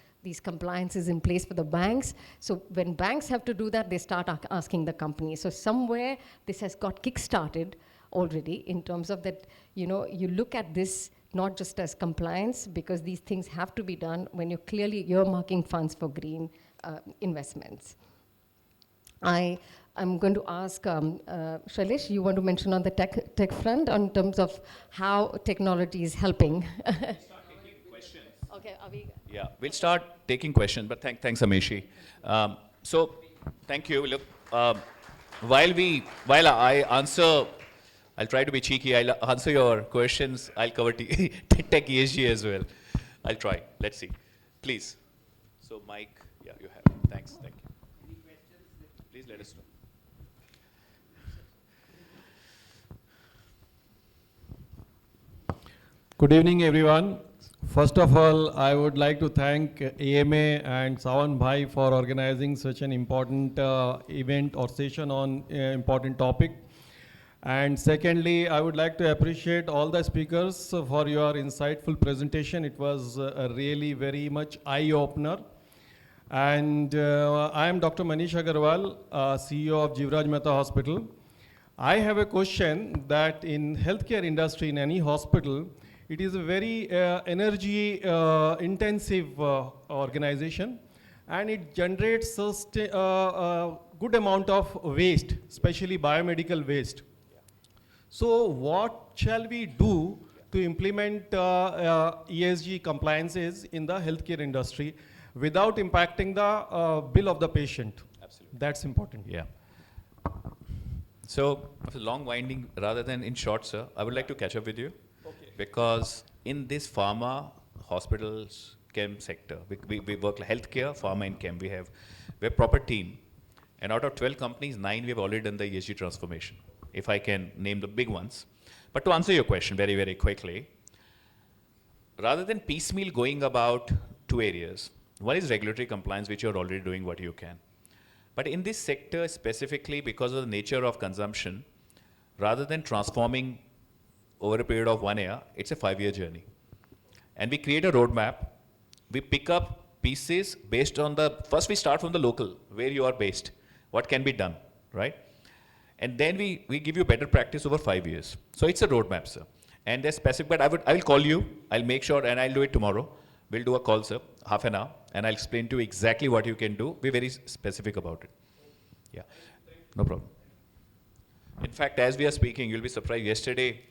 Speaker 6: compliances in place for the banks. So when banks have to do that, they start asking the company. So somewhere this has got kick-started already in terms of that, you look at this not just as compliance, because these things have to be done when you're clearly earmarking funds for green investments. I'm going to ask Shailesh, you want to mention on the tech front in terms of how technology is helping? Okay, are we?
Speaker 3: Yeah, we'll start taking questions, but thanks, Amishi. So, thank you. Look, while I answer, I'll try to be cheeky. I'll answer your questions. I'll cover tech ESG as well. I'll try. Let's see. Please. So, Mike, yeah, you have. Thanks. Thank you.
Speaker 2: Any questions?
Speaker 3: Please let us know.
Speaker 7: Good evening, everyone. First of all, I would like to thank AMA and Sawan Bhai for organizing such an important event or session on important topic. And secondly, I would like to appreciate all the speakers for your insightful presentation. It was really very much eye-opener. And I am Dr. Manish Agarwal, CEO of Jivraj Mehta Hospital. I have a question that in healthcare industry, in any hospital, it is a very energy intensive organization, and it generates a good amount of waste, especially biomedical waste. So what shall we do to implement ESG compliances in the healthcare industry without impacting the bill of the patient?
Speaker 3: Absolutely.
Speaker 7: That's important.
Speaker 3: Yeah. So, after long winding, rather than in short, sir, I would like to catch up with you. Because in this pharma, hospitals, chem sector, we work like healthcare, pharma and chem, we're a proper team. And out of 12 companies, 9 we've already done the ESG transformation, if I can name the big ones. But to answer your question very, very quickly, rather than piecemeal going about 2 areas, one is regulatory compliance, which you're already doing what you can. But in this sector specifically, because of the nature of consumption, rather than transforming over a period of 1 year, it's a 5-year journey. And we create a roadmap. We pick up pieces based on first we start from the local, where you are based, what can be done, right? And then we give you better practice over 5 years. So it's a roadmap, sir. And they're specific, but I will call you, I'll make sure, and I'll do it tomorrow. We'll do a call, sir, half an hour, and I'll explain to you exactly what you can do. Be very specific about it. Yeah, no problem. In fact, as we are speaking, you'll be surprised, yesterday,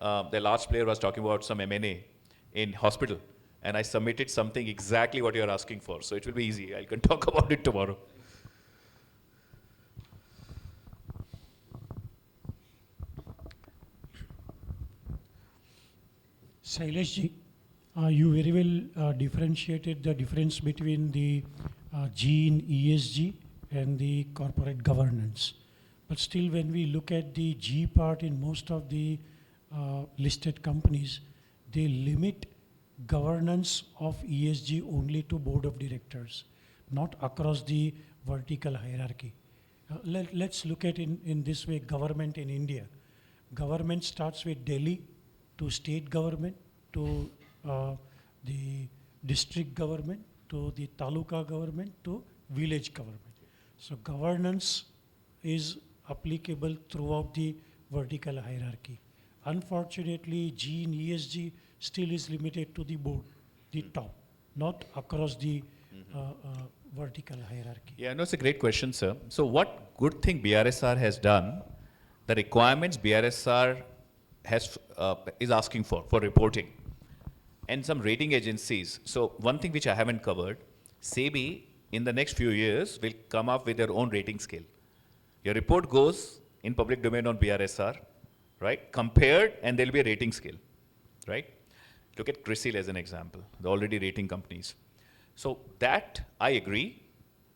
Speaker 3: the large player was talking about some M&A in hospital, and I submitted something exactly what you're asking for. So it will be easy. I can talk about it tomorrow.
Speaker 4: Shailesh ji, you very well differentiated the difference between the G in ESG and the corporate governance. But still, when we look at the G part in most of the listed companies, they limit governance of ESG only to board of directors, not across the vertical hierarchy. Let's look at in this way, government in India. Government starts with Delhi, to state government, to the district government, to the taluka government, to village government. So governance is applicable throughout the vertical hierarchy. Unfortunately, G in ESG still is limited to the board, the top, not across the vertical hierarchy.
Speaker 3: Yeah, no, it's a great question, sir. So what good thing BRSR has done, the requirements BRSR is asking for reporting, and some rating agencies. So one thing which I haven't covered, SEBI in the next few years will come up with their own rating scale. Your report goes in public domain on BRSR, right? Compared, and there'll be a rating scale, right? Look at CRISIL as an example, the already rating companies. So that, I agree,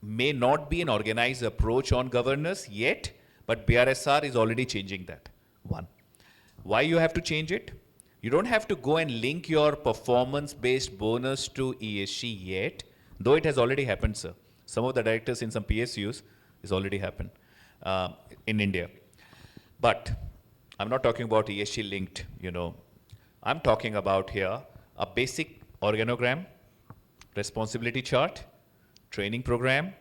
Speaker 3: may not be an organized approach on governance yet, but BRSR is already changing that, one. Why you have to change it? You don't have to go and link your performance-based bonus to ESG yet, though it has already happened, sir. Some of the directors in some PSUs, it's already happened in India. But I'm not talking about ESG linked, I'm talking about here a basic organogram, responsibility chart, training program.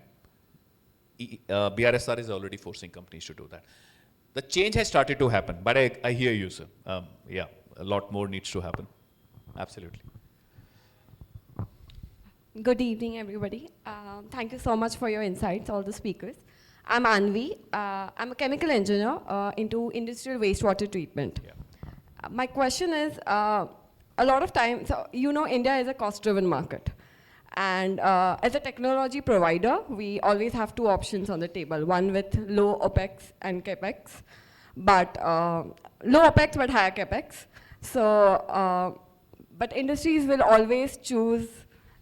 Speaker 3: BRSR is already forcing companies to do that. The change has started to happen, but I hear you, sir. Yeah, a lot more needs to happen. Absolutely.
Speaker 8: Good evening, everybody. Thank you so much for your insights, all the speakers. I'm Anvi. I'm a chemical engineer into industrial wastewater treatment.
Speaker 3: Yeah.
Speaker 8: My question is, a lot of times, so India is a cost-driven market. And as a technology provider, we always have two options on the table, one with low OPEX and CAPEX, but low OPEX but higher CAPEX. So, but industries will always choose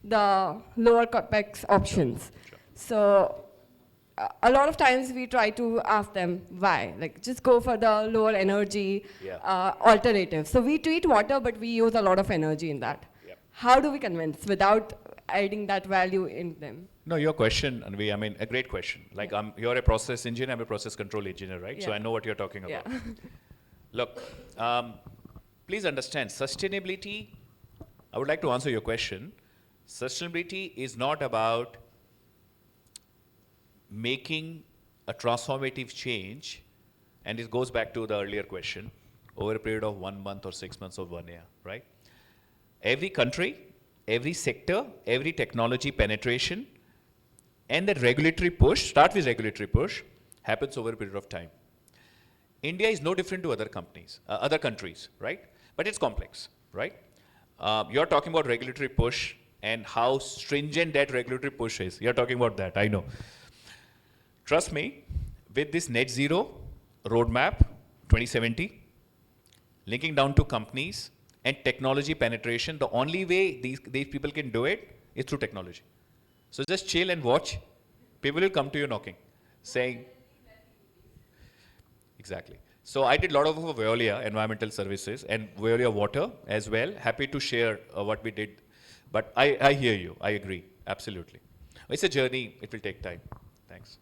Speaker 8: the lower CAPEX options.
Speaker 3: Sure.
Speaker 8: So, a lot of times we try to ask them why, like just go for the lower energy alternative. So we treat water, but we use a lot of energy in that.
Speaker 3: Yep.
Speaker 8: How do we convince without adding that value in them?
Speaker 3: No, your question, Anvi, I mean, a great question. Like, you're a process engineer, I'm a process control engineer, right? So
Speaker 8: Yeah.
Speaker 3: I know what you're talking about.
Speaker 8: Yeah.
Speaker 3: Look, please understand, sustainability, I would like to answer your question. Sustainability is not about making a transformative change, and it goes back to the earlier question, over a period of 1 month or 6 months or 1 year, right? Every country, every sector, every technology penetration, and that regulatory push, start with regulatory push, happens over a period of time. India is no different to other countries, right? But it's complex, right? You're talking about regulatory push and how stringent that regulatory push is. You're talking about that, I know. Trust me, with this net zero roadmap 2070, linking down to companies and technology penetration, the only way these people can do it is through technology. So just chill and watch. People will come to you knocking, saying, exactly. So I did a lot of Veolia environmental services and Veolia water as well. Happy to share what we did. But I hear you, I agree, absolutely. It's a journey, it will take time. Thanks.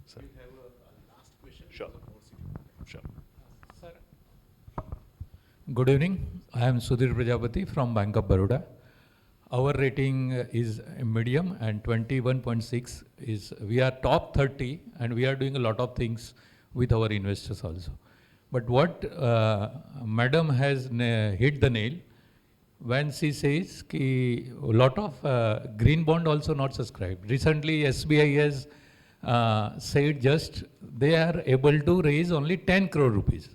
Speaker 3: Sir.
Speaker 1: We have a last question.
Speaker 3: Sure. Sure.
Speaker 9: Sir. Good evening. I am Sudhir Prajapati from Bank of Baroda. Our rating is medium and 21.6 is, we are top 30 and we are doing a lot of things with our investors also. But what Madam has hit the nail when she says ki a lot of green bond also not subscribed. Recently SBI has said just they are able to raise only 10 crore rupees.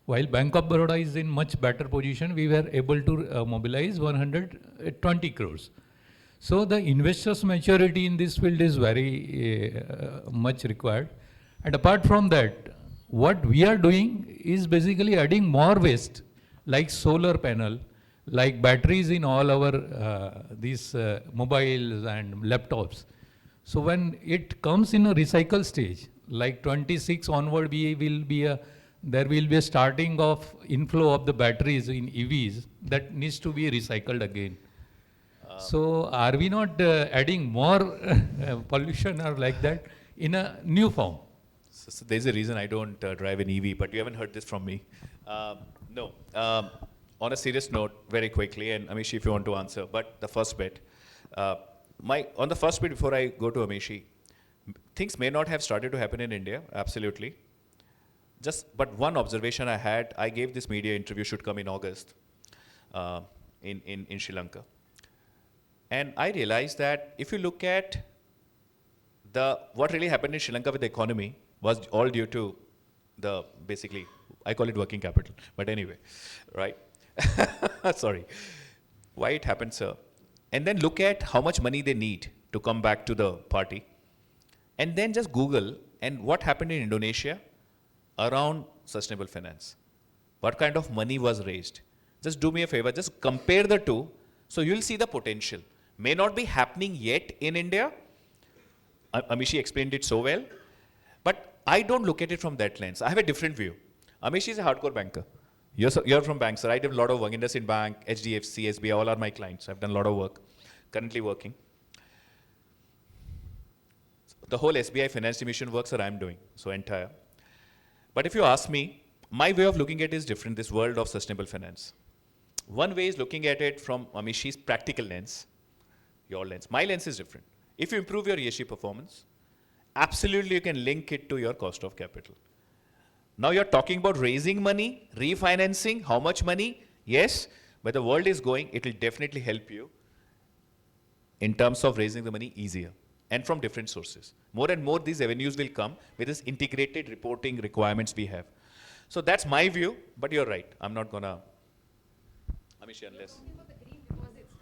Speaker 9: While Bank of Baroda is in much better position, we were able to mobilize 120 crores. So the investors' maturity in this field is very much required. And apart from that, what we are doing is basically adding more waste, like solar panel, like batteries in all our these mobiles and laptops. So when it comes in a recycle stage, like 26 onward, there will be a starting of inflow of the batteries in EVs that needs to be recycled again. So are we not adding more pollution or like that in a new form?
Speaker 3: So there's a reason I don't drive an EV, but you haven't heard this from me. No. On a serious note, very quickly, and Amishi, if you want to answer, but the first bit. On the first bit, before I go to Amishi, things may not have started to happen in India, absolutely. But one observation I had, I gave this media interview, should come in August, in Sri Lanka. And I realized that if you look at what really happened in Sri Lanka with the economy was all due to basically I call it working capital, but anyway, right? Sorry. Why it happens, sir? And then look at how much money they need to come back to the party. And then just Google and what happened in Indonesia around sustainable finance. What kind of money was raised? Just do me a favor, just compare the two, so you'll see the potential. May not be happening yet in India. Amishi explained it so well, but I don't look at it from that lens. I have a different view. Amishi is a hardcore banker. You're from banks, sir. I did a lot of work. IndusInd Bank, HDFC, SBI, all are my clients. I've done a lot of work, currently working. The whole SBI finance emission work, sir, I'm doing, so entire. But if you ask me, my way of looking at it is different, this world of sustainable finance. One way is looking at it from Amishi's practical lens, your lens. My lens is different. If you improve your ESG performance, absolutely you can link it to your cost of capital. Now you're talking about raising money, refinancing, how much money? Yes, but the world is going, it will definitely help you in terms of raising the money easier and from different sources. More and more these avenues will come with this integrated reporting requirements we have. So that's my view, but you're right. I'm not gonna, Amishi, unless.
Speaker 6: Green deposits,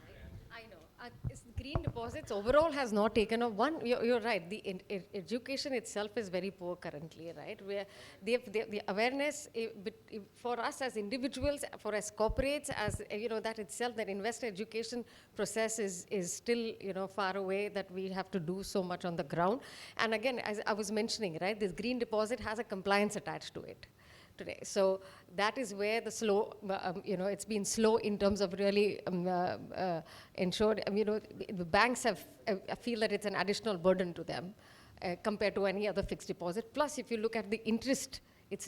Speaker 6: right? I know. Green deposits overall has not taken off. One, you're right. The education itself is very poor currently, right? Where the awareness for us as individuals, for as corporates, as that itself, that investor education process is still far away. That we have to do so much on the ground. And again, as I was mentioning, right, this green deposit has a compliance attached to it today. So that is where the slow, it's been slow in terms of really ensured, the banks I feel that it's an additional burden to them compared to any other fixed deposit. Plus, if you look at the interest, there's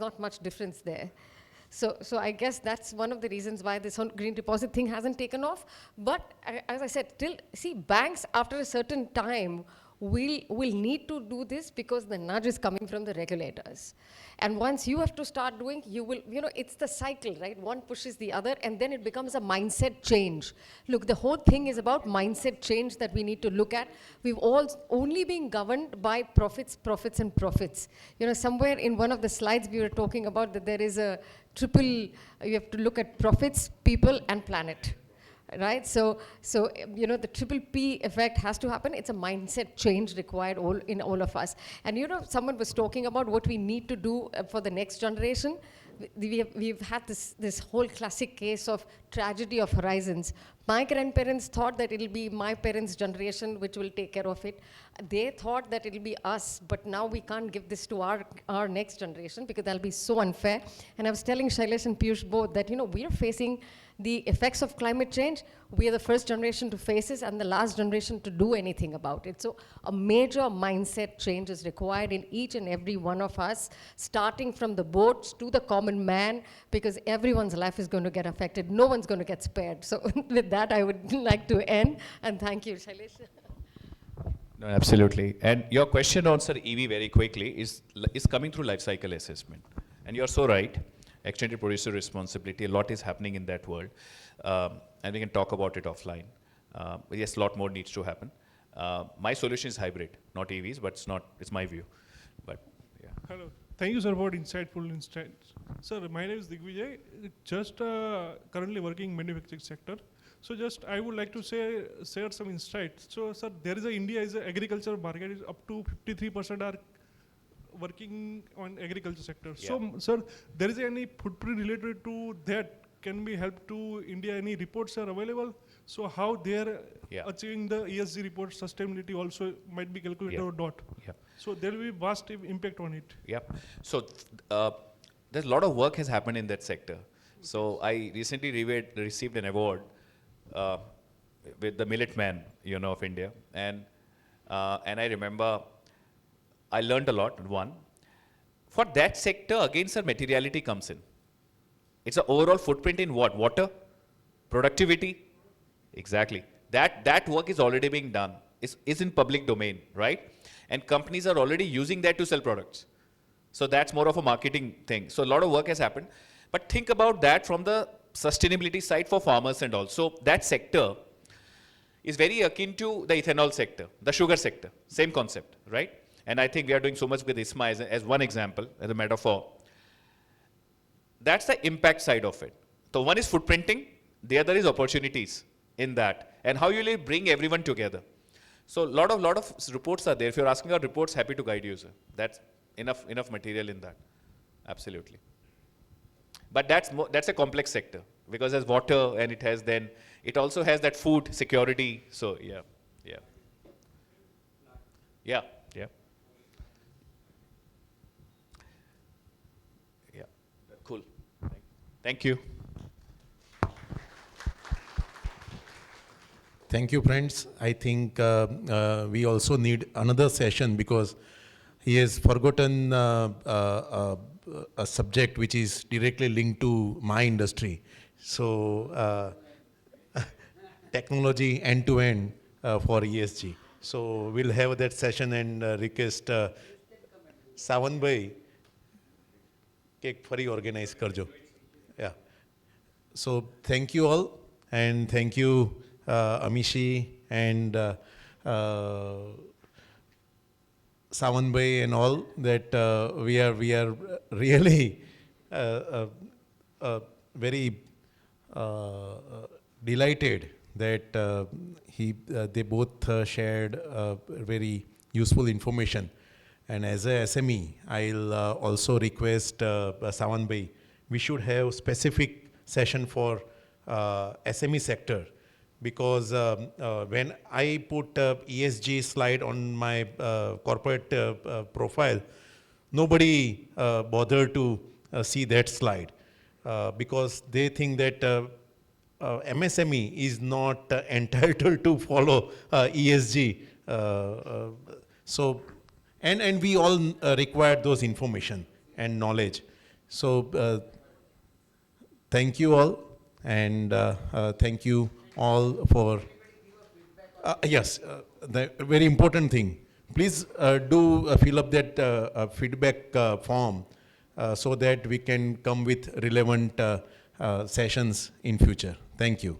Speaker 6: not much difference there. So I guess that's one of the reasons why this whole green deposit thing hasn't taken off. But as I said, banks after a certain time will need to do this because the nudge is coming from the regulators. And once you have to start doing, you will, it's the cycle, right? One pushes the other, and then it becomes a mindset change. Look, the whole thing is about mindset change that we need to look at. We've all only been governed by profits, and profits. Somewhere in one of the slides we were talking about that there is a triple, you have to look at profits, people, and planet. Right, so the triple P effect has to happen. It's a mindset change required in all of us. And someone was talking about what we need to do for the next generation. We've had this whole classic case of tragedy of horizons. My grandparents thought that it'll be my parents' generation which will take care of it. They thought that it'll be us, but now we can't give this to our next generation because that'll be so unfair. And I was telling Shailesh and Piyush both that we are facing the effects of climate change. We are the first generation to face it and the last generation to do anything about it. So a major mindset change is required in each and every one of us, starting from the boats to the common man, because everyone's life is going to get affected. No one's going to get spared. So with that, I would like to end, and thank you, Shailesh.
Speaker 3: No, absolutely. And your question on, sir, EV very quickly is coming through life cycle assessment. And you're so right. Extended producer responsibility, a lot is happening in that world. And we can talk about it offline. Yes, a lot more needs to happen. My solution is hybrid, not EVs, but it's my view. But yeah.
Speaker 4: Hello. Thank you, sir, for insightful insights. Sir, my name is Digvijay. Just currently working in manufacturing sector. So just I would like to share some insights. So, sir, India is an agriculture market is up to 53% are working on agriculture sector. Yeah. So, sir, there is any footprint related to that? Can be help to India? Any reports are available? So how they are achieving the ESG report, sustainability also might be calculated or not. Yeah. So there will be vast impact on it.
Speaker 3: Yeah. So there's a lot of work has happened in that sector. So I recently received an award with the Millet Man, of India, and I remember I learned a lot. One, for that sector, again, sir, materiality comes in. It's an overall footprint in what? Water, productivity. Exactly. That work is already being done. It's in public domain, right? And companies are already using that to sell products. So that's more of a marketing thing. So a lot of work has happened. But think about that from the sustainability side for farmers and all. So that sector is very akin to the ethanol sector, the sugar sector, same concept, right? and I think we are doing so much with ISMA as one example, as a metaphor. That's the impact side of it. So one is footprinting, the other is opportunities in that, and how you will bring everyone together. So lot of reports are there. If you're asking about reports, happy to guide you, sir. That's enough material in that. Absolutely. But that's a complex sector, because there's water, and it also has that food security. So yeah. Cool. Thank you.
Speaker 1: Thank you, friends. I think we also need another session, because he has forgotten a subject which is directly linked to my industry. So technology end-to-end for ESG. So we'll have that session, and request Sawan bhai cake fari organize karjo. Yeah. So thank you all, and thank you Amishi and Sawan bhai and all, that we are really very delighted that they both shared very useful information. And as a SME, I'll also request Sawan bhai, we should have specific session for SME sector, because when I put ESG slide on my corporate profile, nobody bothered to see that slide, because they think that MSME is not entitled to follow ESG. So, and we all require those information and knowledge. So thank you all, and thank you all for, yes, the very important thing. Please do fill up that feedback form so that we can come with relevant sessions in future. Thank you.